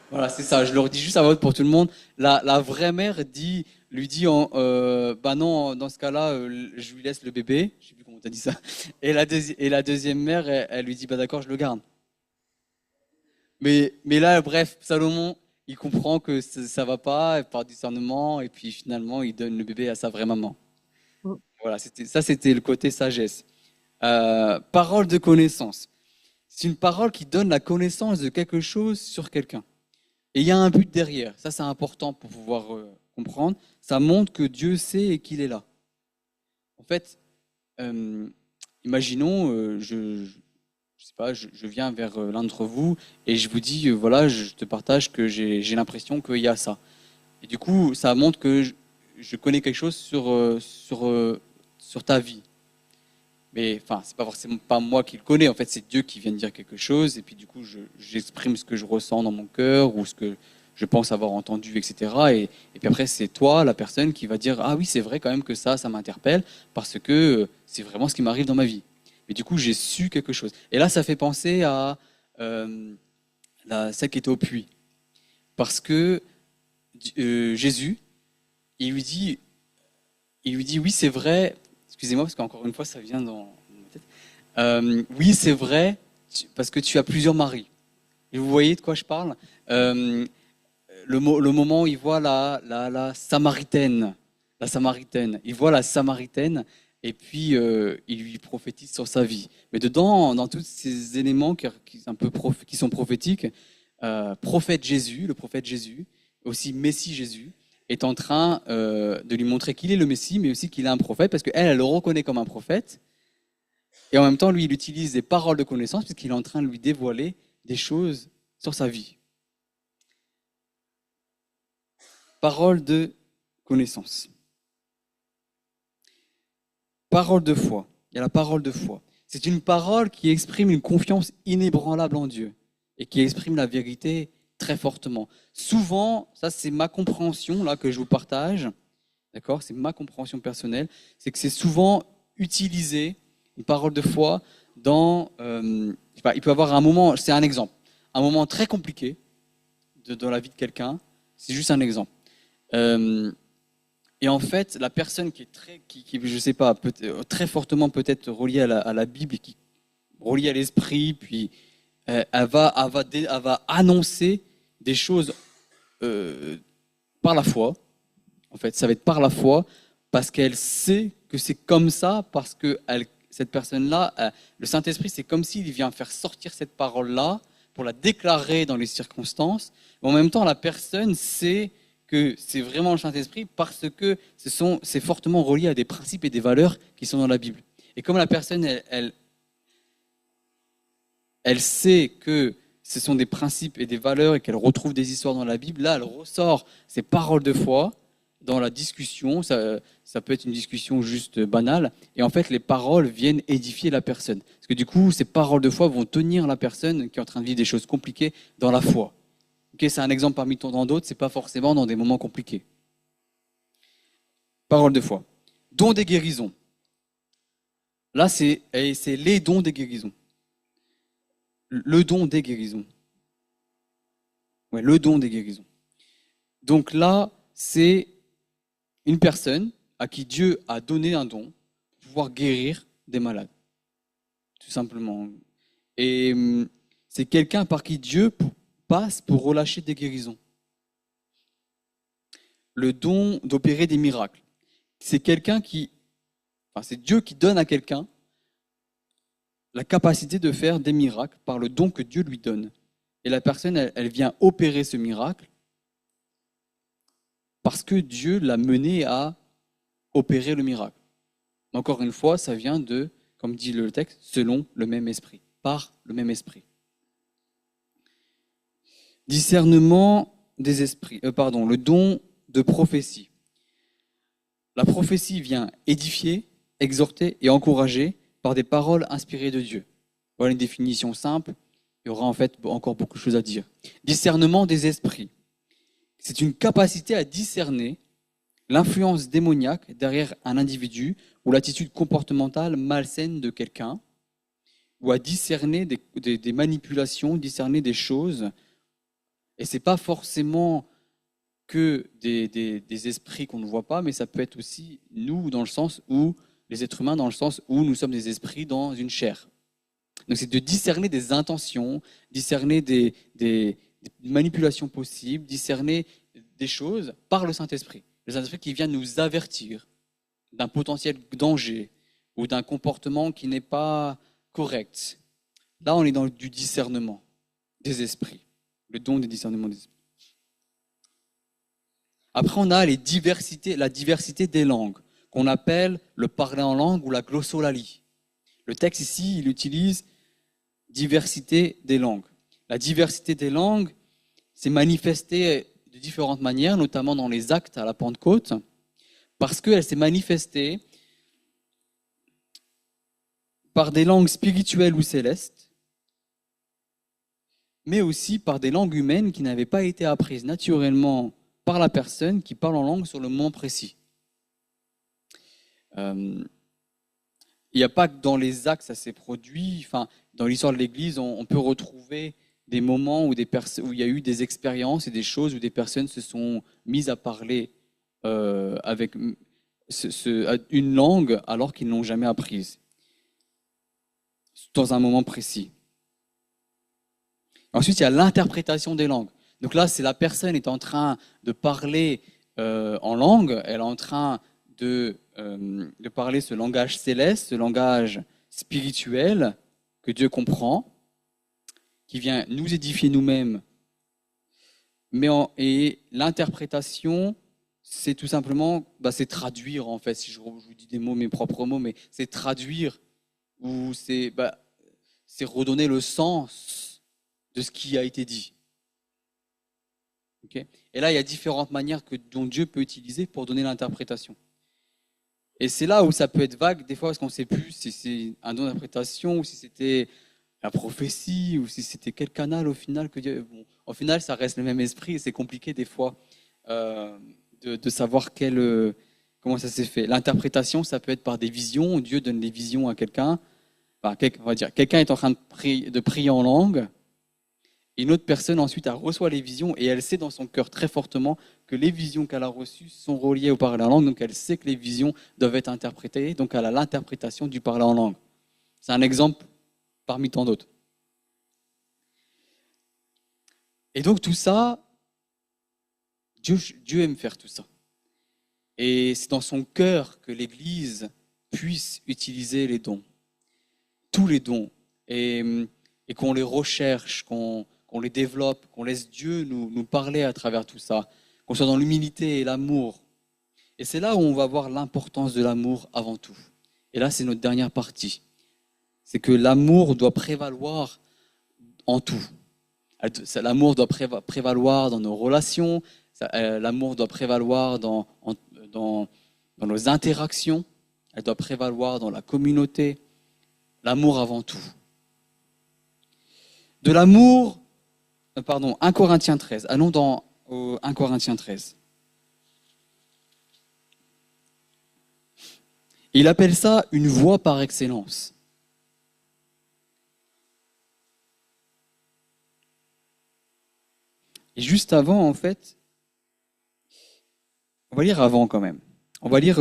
voilà, c'est ça, je le redis juste à voix haute pour tout le monde. La vraie mère lui dit, bah non, dans ce cas-là, je lui laisse le bébé. Je sais plus comment tu as dit ça. Et la deuxième mère, elle lui dit, bah d'accord, je le garde. Mais là, bref, Salomon, il comprend que ça va pas par discernement, et puis finalement, il donne le bébé à sa vraie maman. Voilà, c'était le côté sagesse. Parole de connaissance. C'est une parole qui donne la connaissance de quelque chose sur quelqu'un. Et il y a un but derrière. Ça, c'est important pour pouvoir comprendre. Ça montre que Dieu sait et qu'il est là. En fait, imaginons, je sais pas, je viens vers l'un d'entre vous et je vous dis, voilà, je te partage que j'ai l'impression qu'il y a ça. Et du coup, ça montre que je connais quelque chose sur ta vie. Mais enfin, c'est pas forcément pas moi qui le connais. En fait, c'est Dieu qui vient de dire quelque chose. Et puis du coup, j'exprime ce que je ressens dans mon cœur ou ce que je pense avoir entendu, etc. Et puis après, c'est toi, la personne, qui va dire, ah oui, c'est vrai quand même que ça m'interpelle parce que c'est vraiment ce qui m'arrive dans ma vie. Mais du coup, j'ai su quelque chose. Et là, ça fait penser à celle qui était au puits. Parce que Jésus, il lui dit, oui, c'est vrai. Excusez-moi, parce qu'encore une fois, ça vient dans ma tête. Oui, c'est vrai, parce que tu as plusieurs maris. Et vous voyez de quoi je parle? Le moment où il voit la Samaritaine. La Samaritaine. Il voit la Samaritaine, et puis il lui prophétise sur sa vie. Mais dedans, dans tous ces éléments qui sont prophétiques, le prophète Jésus, aussi Messie Jésus, est en train de lui montrer qu'il est le Messie, mais aussi qu'il est un prophète, parce qu'elle le reconnaît comme un prophète. Et en même temps, lui, il utilise des paroles de connaissance, puisqu'il est en train de lui dévoiler des choses sur sa vie. Parole de connaissance. Parole de foi. Il y a la parole de foi. C'est une parole qui exprime une confiance inébranlable en Dieu et qui exprime la vérité très fortement. Souvent, ça c'est ma compréhension là que je vous partage, d'accord? C'est ma compréhension personnelle, c'est que c'est souvent utilisé, une parole de foi, dans, je sais pas, il peut y avoir un moment, c'est un exemple, un moment très compliqué dans la vie de quelqu'un, c'est juste un exemple. Et en fait, la personne qui est je sais pas, très fortement peut-être reliée à la Bible, et qui reliée à l'esprit, puis elle va annoncer des choses par la foi. En fait, ça va être par la foi, parce qu'elle sait que c'est comme ça, cette personne-là, le Saint-Esprit, c'est comme s'il vient faire sortir cette parole-là, pour la déclarer dans les circonstances. Mais en même temps, la personne sait que c'est vraiment le Saint-Esprit parce que c'est fortement relié à des principes et des valeurs qui sont dans la Bible. Et comme la personne, elle sait que ce sont des principes et des valeurs et qu'elle retrouve des histoires dans la Bible, là, elle ressort ces paroles de foi dans la discussion. Ça peut être une discussion juste banale. Et en fait, les paroles viennent édifier la personne. Parce que du coup, ces paroles de foi vont tenir la personne qui est en train de vivre des choses compliquées dans la foi. Okay, c'est un exemple parmi tant d'autres, c'est pas forcément dans des moments compliqués. Parole de foi. Don des guérisons. Là, c'est les dons des guérisons. Le don des guérisons. Ouais, le don des guérisons. Donc là, c'est une personne à qui Dieu a donné un don pour pouvoir guérir des malades. Tout simplement. Et c'est quelqu'un par qui Dieu passe pour relâcher des guérisons. Le don d'opérer des miracles. C'est c'est Dieu qui donne à quelqu'un la capacité de faire des miracles par le don que Dieu lui donne. Et la personne, elle vient opérer ce miracle parce que Dieu l'a mené à opérer le miracle. Encore une fois, ça vient de, comme dit le texte, selon le même esprit, par le même esprit. Discernement des esprits, le don de prophétie. La prophétie vient édifier, exhorter et encourager par des paroles inspirées de Dieu. Voilà une définition simple. Il y aura en fait encore beaucoup de choses à dire. Discernement des esprits. C'est une capacité à discerner l'influence démoniaque derrière un individu ou l'attitude comportementale malsaine de quelqu'un, ou à discerner des manipulations, discerner des choses. Et ce n'est pas forcément que des esprits qu'on ne voit pas, mais ça peut être aussi nous, dans le sens où, les êtres humains, dans le sens où nous sommes des esprits dans une chair. Donc c'est de discerner des intentions, discerner des manipulations possibles, discerner des choses par le Saint-Esprit. Le Saint-Esprit qui vient nous avertir d'un potentiel danger ou d'un comportement qui n'est pas correct. Là, on est dans du discernement des esprits, le don des discernements des esprits. Après, on a la diversité des langues, qu'on appelle le parler en langue ou la glossolalie. Le texte ici, il utilise diversité des langues. La diversité des langues s'est manifestée de différentes manières, notamment dans les actes à la Pentecôte, parce qu'elle s'est manifestée par des langues spirituelles ou célestes, mais aussi par des langues humaines qui n'avaient pas été apprises naturellement par la personne qui parle en langue sur le moment précis. Il n'y a pas que dans les actes ça s'est produit. Dans l'histoire de l'Église, on peut retrouver des moments où il y a eu des expériences et des choses où des personnes se sont mises à parler avec une langue alors qu'ils ne l'ont jamais apprise, dans un moment précis. Ensuite, il y a l'interprétation des langues. Donc là, c'est la personne est en train de parler en langue, elle est en train de parler ce langage céleste, ce langage spirituel que Dieu comprend, qui vient nous édifier nous-mêmes. Et l'interprétation, c'est tout simplement, c'est traduire en fait, si je vous dis des mots, mes propres mots, mais c'est traduire ou c'est redonner le sens de ce qui a été dit. Okay. Et là, il y a différentes manières dont Dieu peut utiliser pour donner l'interprétation. Et c'est là où ça peut être vague, des fois, parce qu'on ne sait plus si c'est un don d'interprétation ou si c'était la prophétie ou si c'était quel canal au final que Dieu. Bon, au final, ça reste le même esprit et c'est compliqué des fois de savoir comment ça s'est fait. L'interprétation, ça peut être par des visions. Dieu donne des visions à quelqu'un. On va dire, quelqu'un est en train de prier en langue. Et une autre personne ensuite elle reçoit les visions et elle sait dans son cœur très fortement que les visions qu'elle a reçues sont reliées au parler en langue, donc elle sait que les visions doivent être interprétées, donc elle a l'interprétation du parler en langue. C'est un exemple parmi tant d'autres. Et donc tout ça, Dieu aime faire tout ça. Et c'est dans son cœur que l'Église puisse utiliser les dons, tous les dons. Et et qu'on les recherche, qu'on les développe, qu'on laisse Dieu nous parler à travers tout ça, qu'on soit dans l'humilité et l'amour. Et c'est là où on va voir l'importance de l'amour avant tout. Et là, c'est notre dernière partie. C'est que l'amour doit prévaloir en tout. L'amour doit prévaloir dans nos relations, l'amour doit prévaloir dans nos interactions, elle doit prévaloir dans la communauté. L'amour avant tout. De l'amour, 1 Corinthiens 13. Allons dans 1 Corinthiens 13. Il appelle ça une voie par excellence. Et juste avant, en fait, on va lire avant quand même. On va lire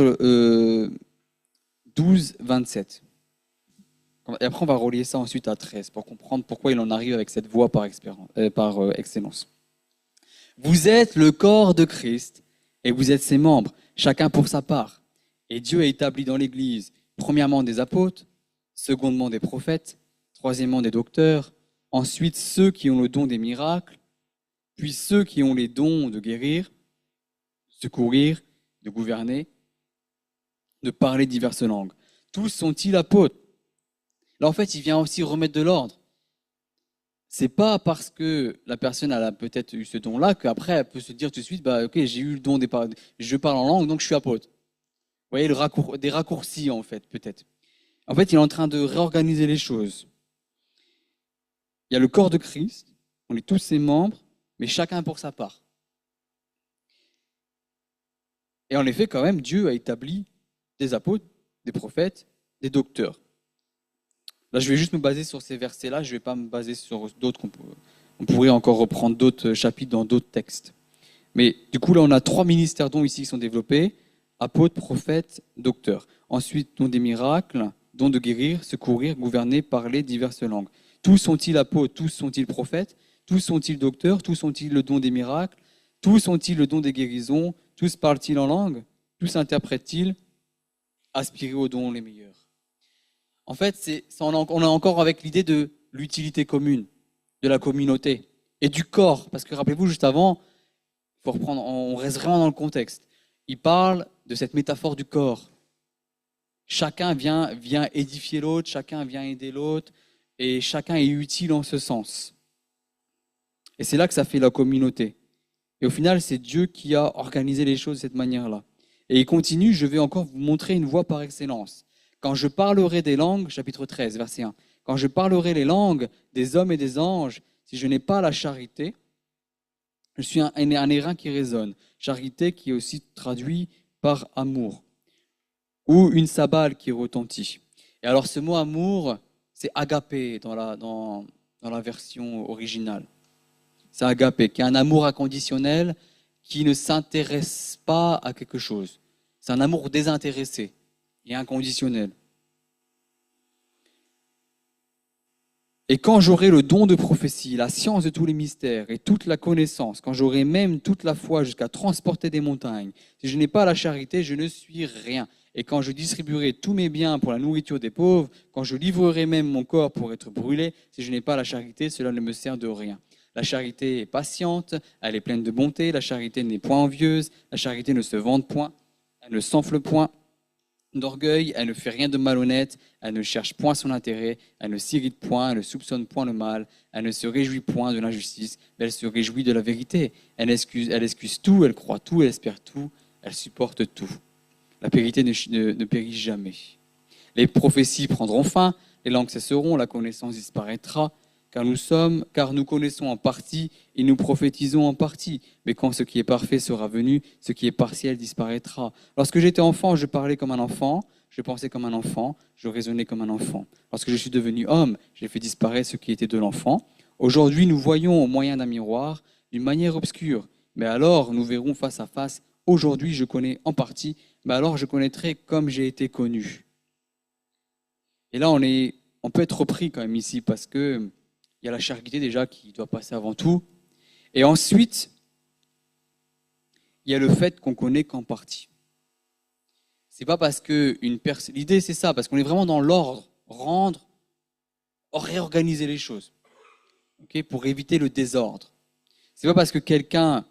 12, 27. Et après, on va relier ça ensuite à 13 pour comprendre pourquoi il en arrive avec cette voie par excellence. Vous êtes le corps de Christ et vous êtes ses membres, chacun pour sa part. Et Dieu a établi dans l'Église, premièrement des apôtres, secondement des prophètes, troisièmement des docteurs, ensuite ceux qui ont le don des miracles, puis ceux qui ont les dons de guérir, secourir, de gouverner, de parler diverses langues. Tous sont-ils apôtres? Là, en fait, il vient aussi remettre de l'ordre. C'est pas parce que la personne a peut-être eu ce don-là qu'après elle peut se dire tout de suite, ok, j'ai eu le don je parle en langue, donc je suis apôtre. Vous voyez, des raccourcis en fait, peut-être. En fait, il est en train de réorganiser les choses. Il y a le corps de Christ, on est tous ses membres, mais chacun pour sa part. Et en effet, quand même, Dieu a établi des apôtres, des prophètes, des docteurs. Là, je vais juste me baser sur ces versets-là, je ne vais pas me baser sur d'autres. On pourrait encore reprendre d'autres chapitres dans d'autres textes. Mais du coup, là, on a 3 ministères dont ici qui sont développés, apôtres, prophètes, docteurs. Ensuite, dons des miracles, dons de guérir, secourir, gouverner, parler diverses langues. Tous sont-ils apôtres, tous sont-ils prophètes, tous sont-ils docteurs, tous ont-ils le don des miracles, tous ont-ils le don des guérisons, tous parlent-ils en langue, tous interprètent-ils, aspirez aux dons les meilleurs. En fait, on est encore avec l'idée de l'utilité commune, de la communauté et du corps. Parce que rappelez-vous, juste avant, on reste vraiment dans le contexte. Il parle de cette métaphore du corps. Chacun vient édifier l'autre, chacun vient aider l'autre, et chacun est utile en ce sens. Et c'est là que ça fait la communauté. Et au final, c'est Dieu qui a organisé les choses de cette manière-là. Et il continue, je vais encore vous montrer une voie par excellence. Quand je parlerai des langues, chapitre 13, verset 1, quand je parlerai les langues des hommes et des anges, si je n'ai pas la charité, je suis un airain qui résonne. Charité qui est aussi traduit par amour. Ou une sabale qui retentit. Et alors ce mot amour, c'est agapé dans la version originale. C'est agapé, qui est un amour inconditionnel qui ne s'intéresse pas à quelque chose. C'est un amour désintéressé et inconditionnel. Et quand j'aurai le don de prophétie, la science de tous les mystères et toute la connaissance, quand j'aurai même toute la foi jusqu'à transporter des montagnes, si je n'ai pas la charité, je ne suis rien. Et quand je distribuerai tous mes biens pour la nourriture des pauvres, quand je livrerai même mon corps pour être brûlé, si je n'ai pas la charité, cela ne me sert de rien. La charité est patiente, elle est pleine de bonté, la charité n'est point envieuse, la charité ne se vante point, elle ne s'enfle point d'orgueil, elle ne fait rien de malhonnête, elle ne cherche point son intérêt, elle ne s'irrite point, elle ne soupçonne point le mal, elle ne se réjouit point de l'injustice, mais elle se réjouit de la vérité. Elle excuse tout, elle croit tout, elle espère tout, elle supporte tout. La vérité ne périt jamais. Les prophéties prendront fin, les langues cesseront, la connaissance disparaîtra, car nous connaissons en partie et nous prophétisons en partie. Mais quand ce qui est parfait sera venu, ce qui est partiel disparaîtra. Lorsque j'étais enfant, je parlais comme un enfant, je pensais comme un enfant, je raisonnais comme un enfant. Lorsque je suis devenu homme, j'ai fait disparaître ce qui était de l'enfant. Aujourd'hui, nous voyons au moyen d'un miroir, d'une manière obscure. Mais alors, nous verrons face à face. Aujourd'hui, je connais en partie, mais alors je connaîtrai comme j'ai été connu. Et là, on peut être repris quand même ici parce que il y a la charité déjà qui doit passer avant tout. Et ensuite, il y a le fait qu'on connaît qu'en partie. C'est pas parce que l'idée c'est ça, parce qu'on est vraiment dans l'ordre, réorganiser les choses. ok, pour éviter le désordre. C'est pas parce que quelqu'un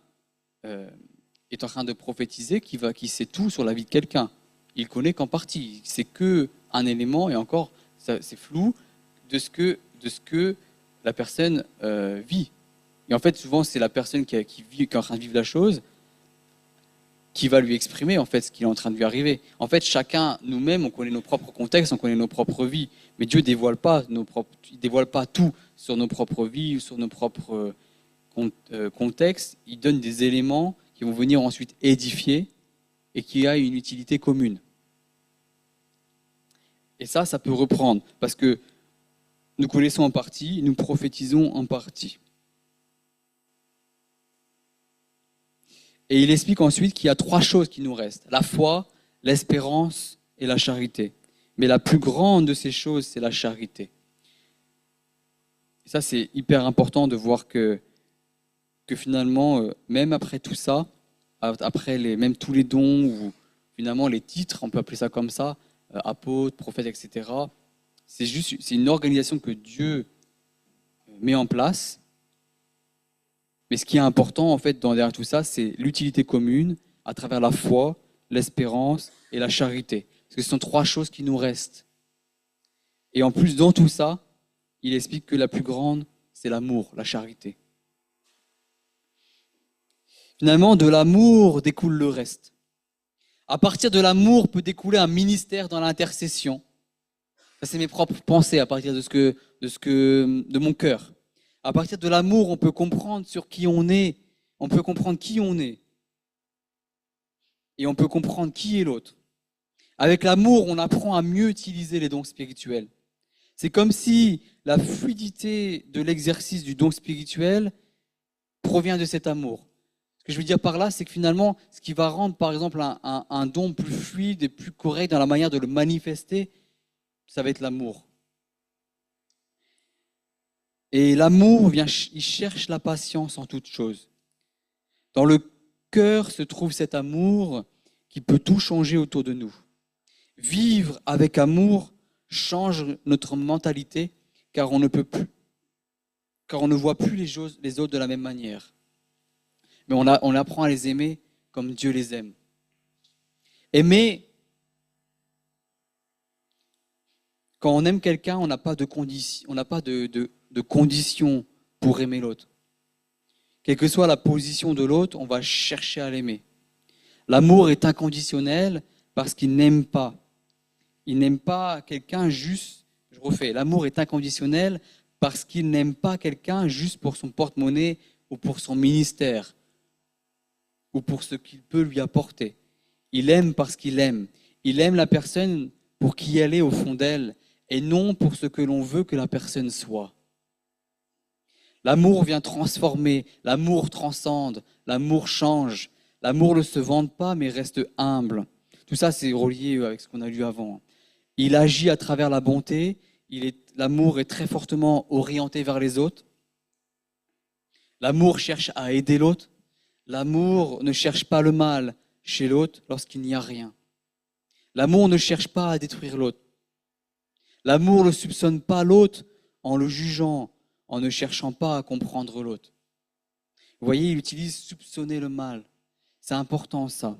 est en train de prophétiser qu'il sait tout sur la vie de quelqu'un. Il connaît qu'en partie. C'est que un élément, et encore, c'est flou, de ce que la personne vit. Et en fait, souvent, c'est la personne qui est en train de vivre la chose qui va lui exprimer en fait ce qui est en train de lui arriver. En fait, chacun, nous-mêmes, on connaît nos propres contextes, on connaît nos propres vies, mais Dieu dévoile pas il dévoile pas tout sur nos propres vies ou sur nos propres contextes. Il donne des éléments qui vont venir ensuite édifier et qui a une utilité commune. Et ça peut reprendre parce que nous connaissons en partie, nous prophétisons en partie. Et il explique ensuite qu'il y a 3 choses qui nous restent. La foi, l'espérance et la charité. Mais la plus grande de ces choses, c'est la charité. Et ça, c'est hyper important de voir que finalement, même après tout ça, après même tous les dons, ou finalement les titres, on peut appeler ça comme ça, apôtres, prophètes, etc., c'est une organisation que Dieu met en place. Mais ce qui est important, en fait, derrière tout ça, c'est l'utilité commune à travers la foi, l'espérance et la charité. Parce que ce sont 3 choses qui nous restent. Et en plus, dans tout ça, il explique que la plus grande, c'est l'amour, la charité. Finalement, de l'amour découle le reste. À partir de l'amour peut découler un ministère dans l'intercession. Ça, c'est mes propres pensées à partir de mon cœur. À partir de l'amour, on peut comprendre sur qui on est. On peut comprendre qui on est. Et on peut comprendre qui est l'autre. Avec l'amour, on apprend à mieux utiliser les dons spirituels. C'est comme si la fluidité de l'exercice du don spirituel provient de cet amour. Ce que je veux dire par là, c'est que finalement, ce qui va rendre, par exemple, un don plus fluide et plus correct dans la manière de le manifester, ça va être l'amour. Et l'amour il cherche la patience en toute chose. Dans le cœur se trouve cet amour qui peut tout changer autour de nous. Vivre avec amour change notre mentalité car on ne voit plus les autres de la même manière. Mais on apprend à les aimer comme Dieu les aime. Aimer, quand on aime quelqu'un, on n'a pas de conditions pour aimer l'autre. Quelle que soit la position de l'autre, on va chercher à l'aimer. L'amour est inconditionnel parce qu'il n'aime pas. Il n'aime pas quelqu'un juste, je refais, l'amour est inconditionnel parce qu'il n'aime pas quelqu'un juste pour son porte-monnaie ou pour son ministère ou pour ce qu'il peut lui apporter. Il aime parce qu'il aime. Il aime la personne pour qui elle est au fond d'elle et non pour ce que l'on veut que la personne soit. L'amour vient transformer, l'amour transcende, l'amour change. L'amour ne se vante pas mais reste humble. Tout ça, c'est relié avec ce qu'on a lu avant. Il agit à travers la bonté, l'amour est très fortement orienté vers les autres. L'amour cherche à aider l'autre. L'amour ne cherche pas le mal chez l'autre lorsqu'il n'y a rien. L'amour ne cherche pas à détruire l'autre. L'amour ne soupçonne pas l'autre en le jugeant, en ne cherchant pas à comprendre l'autre. Vous voyez, il utilise soupçonner le mal. C'est important ça.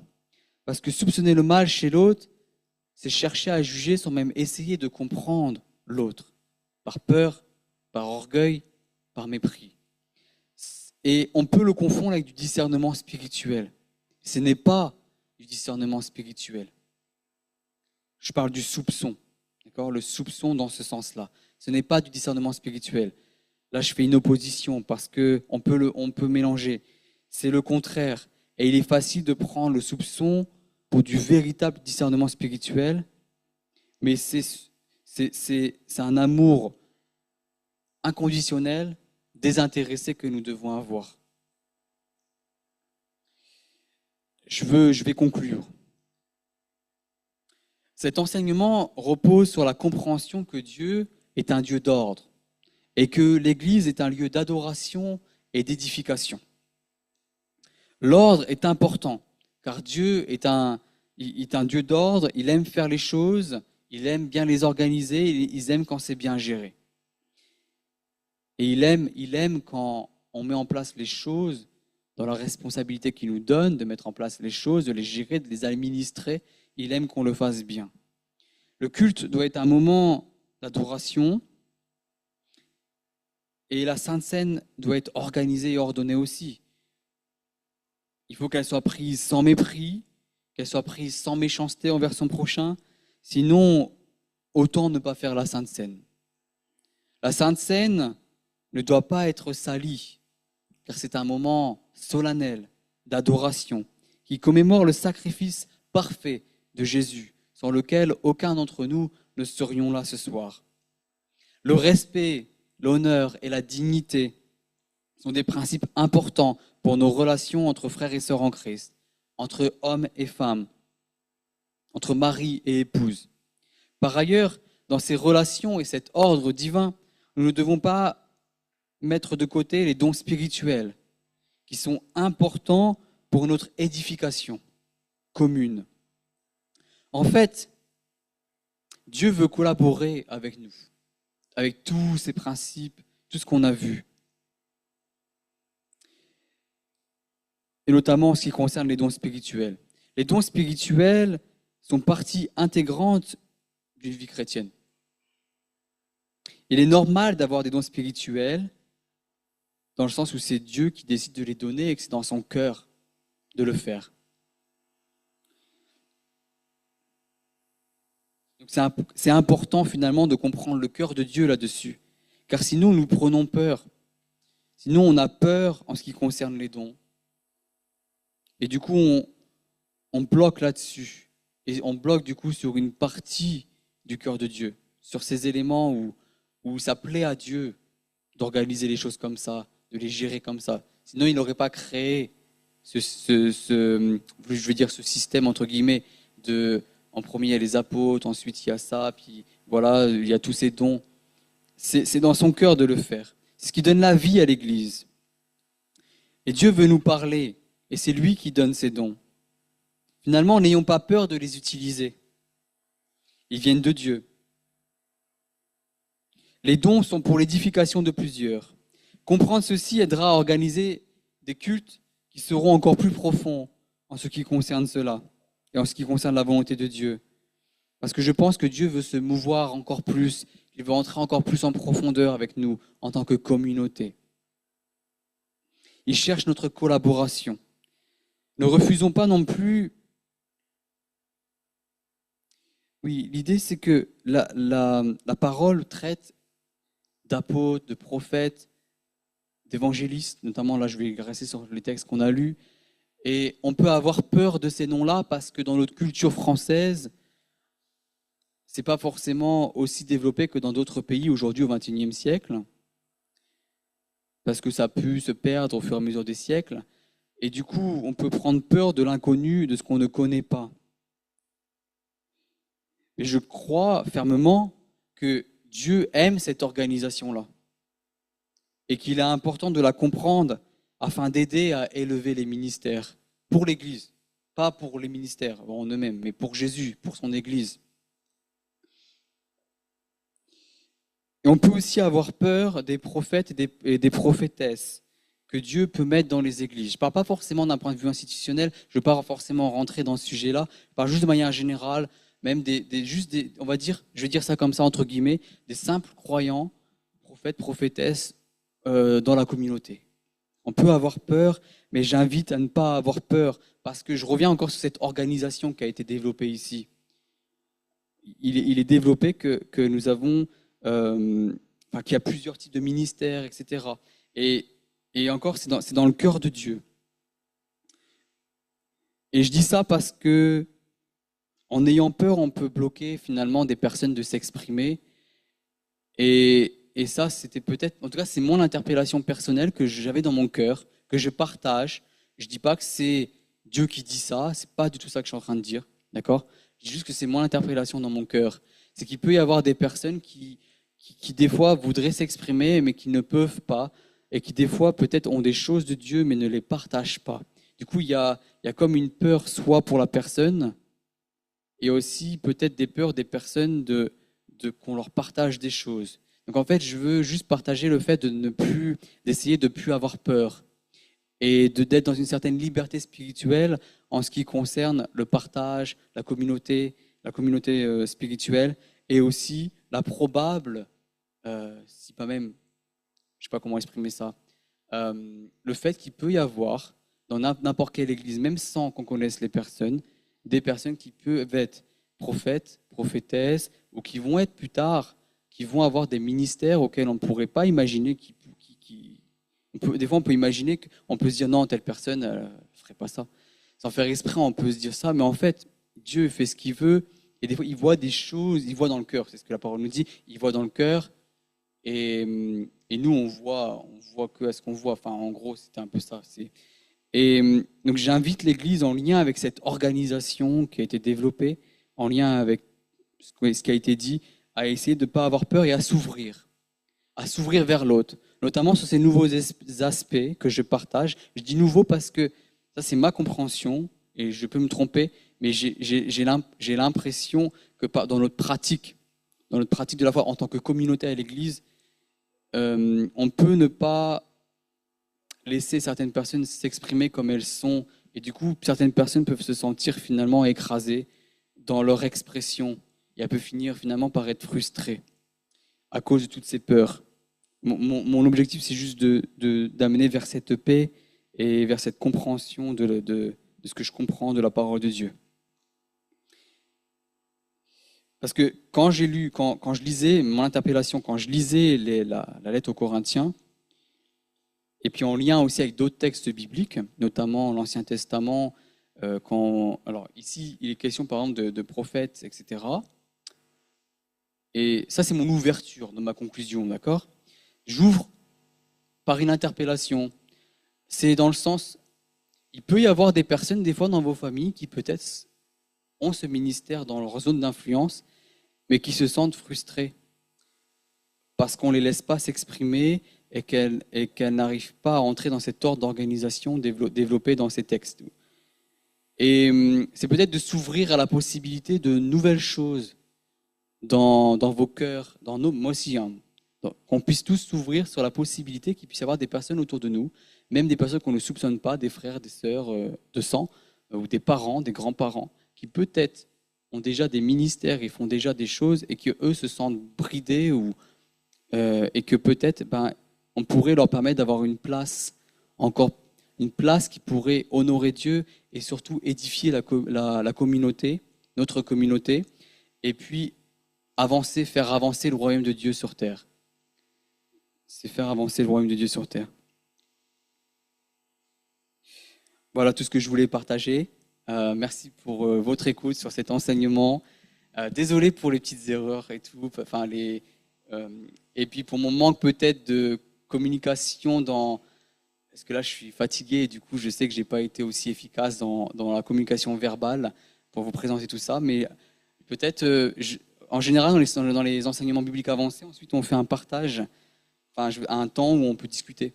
Parce que soupçonner le mal chez l'autre, c'est chercher à juger sans même essayer de comprendre l'autre. Par peur, par orgueil, par mépris. Et on peut le confondre avec du discernement spirituel. Ce n'est pas du discernement spirituel. Je parle du soupçon. D'accord ? Le soupçon dans ce sens-là. Ce n'est pas du discernement spirituel. Là, je fais une opposition parce qu'on peut mélanger. C'est le contraire. Et il est facile de prendre le soupçon pour du véritable discernement spirituel. Mais c'est un amour inconditionnel, désintéressé que nous devons avoir. Je vais conclure. Cet enseignement repose sur la compréhension que Dieu est un Dieu d'ordre et que l'Église est un lieu d'adoration et d'édification. L'ordre est important, car Dieu est un Dieu d'ordre, il aime faire les choses, il aime bien les organiser, il aime quand c'est bien géré. Et il aime quand on met en place les choses dans la responsabilité qu'il nous donne, de mettre en place les choses, de les gérer, de les administrer. Il aime qu'on le fasse bien. Le culte doit être un moment d'adoration et la Sainte Seine doit être organisée et ordonnée aussi. Il faut qu'elle soit prise sans mépris, qu'elle soit prise sans méchanceté envers son prochain. Sinon, autant ne pas faire la Sainte Seine. La Sainte Seine ne doit pas être salie, car c'est un moment solennel d'adoration qui commémore le sacrifice parfait de Jésus, sans lequel aucun d'entre nous ne serions là ce soir. Le respect, l'honneur et la dignité sont des principes importants pour nos relations entre frères et sœurs en Christ, entre hommes et femmes, entre mari et épouse. Par ailleurs, dans ces relations et cet ordre divin, nous ne devons pas mettre de côté les dons spirituels qui sont importants pour notre édification commune. En fait, Dieu veut collaborer avec nous, avec tous ces principes, tout ce qu'on a vu. Et notamment en ce qui concerne les dons spirituels. Les dons spirituels sont partie intégrante d'une vie chrétienne. Il est normal d'avoir des dons spirituels dans le sens où c'est Dieu qui décide de les donner et que c'est dans son cœur de le faire. Donc c'est important finalement de comprendre le cœur de Dieu là-dessus. Car sinon nous prenons peur. Sinon on a peur en ce qui concerne les dons. Et du coup on bloque là-dessus. Et on bloque du coup sur une partie du cœur de Dieu. Sur ces éléments où ça plaît à Dieu d'organiser les choses comme ça, de les gérer comme ça. Sinon, il n'aurait pas créé ce système, entre guillemets, en premier, il y a les apôtres, ensuite, il y a ça, puis voilà, il y a tous ces dons. C'est dans son cœur de le faire. C'est ce qui donne la vie à l'Église. Et Dieu veut nous parler, et c'est lui qui donne ces dons. Finalement, n'ayons pas peur de les utiliser. Ils viennent de Dieu. Les dons sont pour l'édification de plusieurs. Comprendre ceci aidera à organiser des cultes qui seront encore plus profonds en ce qui concerne cela et en ce qui concerne la volonté de Dieu. Parce que je pense que Dieu veut se mouvoir encore plus, il veut entrer encore plus en profondeur avec nous en tant que communauté. Il cherche notre collaboration. Ne refusons pas non plus. Oui, l'idée c'est que la parole traite d'apôtres, de prophètes, d'évangélistes, notamment là je vais rester sur les textes qu'on a lus, et on peut avoir peur de ces noms-là parce que dans notre culture française, c'est pas forcément aussi développé que dans d'autres pays aujourd'hui au XXIe siècle, parce que ça a pu se perdre au fur et à mesure des siècles, et du coup on peut prendre peur de l'inconnu, de ce qu'on ne connaît pas. Mais je crois fermement que Dieu aime cette organisation-là et qu'il est important de la comprendre afin d'aider à élever les ministères pour l'Église, pas pour les ministères en eux-mêmes, mais pour Jésus, pour son Église. Et on peut aussi avoir peur des prophètes et des prophétesses que Dieu peut mettre dans les églises. Je ne parle pas forcément d'un point de vue institutionnel, je ne veux pas forcément rentrer dans ce sujet-là, je parle juste de manière générale, même on va dire, je vais dire ça comme ça entre guillemets, des simples croyants, prophètes, prophétesses dans la communauté. On peut avoir peur, mais j'invite à ne pas avoir peur, parce que je reviens encore sur cette organisation qui a été développée ici. Il est développé que nous avons, qu'il y a plusieurs types de ministères, etc. Et encore, c'est dans le cœur de Dieu. Et je dis ça parce que en ayant peur, on peut bloquer finalement des personnes de s'exprimer. Et ça, c'était peut-être, en tout cas, c'est mon interpellation personnelle que j'avais dans mon cœur, que je partage. Je ne dis pas que c'est Dieu qui dit ça, c'est pas du tout ça que je suis en train de dire, d'accord? Je dis juste que c'est mon interpellation dans mon cœur. C'est qu'il peut y avoir des personnes qui des fois voudraient s'exprimer, mais qui ne peuvent pas, et qui des fois peut-être ont des choses de Dieu, mais ne les partagent pas. Du coup, il y a comme une peur, soit pour la personne, et aussi peut-être des peurs des personnes qu'on leur partage des choses. Donc en fait, je veux juste partager le fait d'essayer de plus avoir peur et d'être dans une certaine liberté spirituelle en ce qui concerne le partage, la communauté spirituelle, et aussi la probable, si pas même, je sais pas comment exprimer ça, le fait qu'il peut y avoir dans n'importe quelle église, même sans qu'on connaisse les personnes, des personnes qui peuvent être prophètes, prophétesses, ou qui vont être plus tard, qui vont avoir des ministères auxquels on ne pourrait pas imaginer des fois, on peut imaginer qu'on peut se dire non, telle personne ne ferait pas ça. Sans faire exprès, on peut se dire ça, mais en fait, Dieu fait ce qu'il veut, et des fois, il voit des choses, il voit dans le cœur, c'est ce que la parole nous dit, il voit dans le cœur, et nous, on voit que à ce qu'on voit. Enfin, en gros, c'était un peu ça. Donc, j'invite l'Église en lien avec cette organisation qui a été développée, en lien avec ce qui a été dit, à essayer de ne pas avoir peur et à s'ouvrir vers l'autre, notamment sur ces nouveaux aspects que je partage. Je dis nouveau parce que ça, c'est ma compréhension, et je peux me tromper, mais j'ai l'impression que dans notre pratique de la foi en tant que communauté à l'Église, on peut ne pas laisser certaines personnes s'exprimer comme elles sont, et du coup, certaines personnes peuvent se sentir finalement écrasées dans leur expression, et elles peuvent finir finalement par être frustrées à cause de toutes ces peurs. Mon objectif, c'est juste d'amener vers cette paix et vers cette compréhension de ce que je comprends de la parole de Dieu. Parce que quand je lisais mon interpellation, quand je lisais la lettre aux Corinthiens, et puis en lien aussi avec d'autres textes bibliques, notamment l'Ancien Testament, alors ici, il est question par exemple de prophètes, etc. Et ça, c'est mon ouverture de ma conclusion, d'accord ? J'ouvre par une interpellation. C'est dans le sens, il peut y avoir des personnes, des fois dans vos familles, qui peut-être ont ce ministère dans leur zone d'influence, mais qui se sentent frustrées parce qu'on ne les laisse pas s'exprimer et qu'elles n'arrivent pas à entrer dans cet ordre d'organisation développé dans ces textes. Et c'est peut-être de s'ouvrir à la possibilité de nouvelles choses dans vos cœurs, moi aussi, hein, qu'on puisse tous s'ouvrir sur la possibilité qu'il puisse y avoir des personnes autour de nous, même des personnes qu'on ne soupçonne pas, des frères, des sœurs de sang, ou des parents, des grands-parents, qui peut-être ont déjà des ministères et font déjà des choses et qui, eux, se sentent bridés et que peut-être on pourrait leur permettre d'avoir une place qui pourrait honorer Dieu et surtout édifier la communauté, notre communauté, et puis faire avancer le royaume de Dieu sur terre. C'est faire avancer le royaume de Dieu sur terre. Voilà tout ce que je voulais partager. Merci pour votre écoute sur cet enseignement. Désolé pour les petites erreurs et tout. Et puis pour mon manque peut-être de communication parce que là je suis fatigué et du coup je sais que j'ai pas été aussi efficace dans la communication verbale pour vous présenter tout ça. Mais peut-être, en général dans les enseignements bibliques avancés, ensuite on fait un partage, un temps où on peut discuter.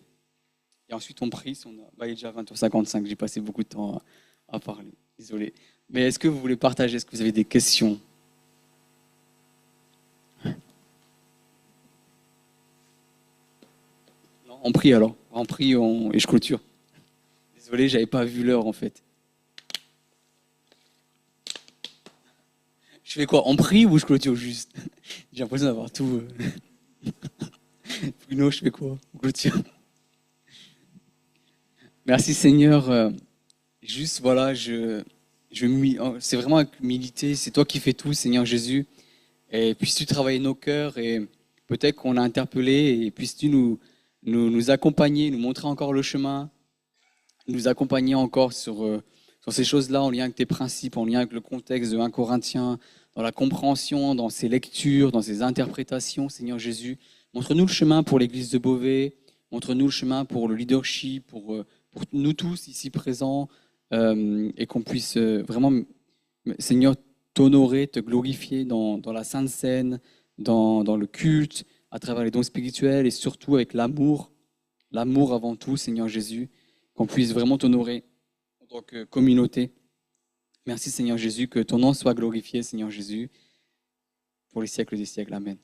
Et ensuite, on prie. Il est déjà 20h55, j'ai passé beaucoup de temps à parler. Désolé. Mais est-ce que vous voulez partager? Est-ce que vous avez des questions? Non, on prie alors. On prie et je clôture. Désolé, j'avais pas vu l'heure en fait. Je fais quoi? On prie ou je clôture juste? J'ai l'impression d'avoir tout. Bruno, je fais quoi? On clôture. Merci Seigneur. Juste voilà, c'est vraiment avec humilité. C'est toi qui fais tout, Seigneur Jésus. Et puisses-tu travailler nos cœurs et peut-être qu'on a interpellé et puisses-tu nous accompagner, nous montrer encore le chemin, nous accompagner encore sur ces choses-là en lien avec tes principes, en lien avec le contexte de 1 Corinthiens, dans la compréhension, dans ses lectures, dans ses interprétations, Seigneur Jésus. Montre-nous le chemin pour l'église de Beauvais, montre-nous le chemin pour le leadership, pour nous tous ici présents, et qu'on puisse vraiment, Seigneur, t'honorer, te glorifier dans la Sainte Seine, dans le culte, à travers les dons spirituels et surtout avec l'amour avant tout, Seigneur Jésus, qu'on puisse vraiment t'honorer en tant que communauté. Merci Seigneur Jésus, que ton nom soit glorifié, Seigneur Jésus, pour les siècles des siècles. Amen.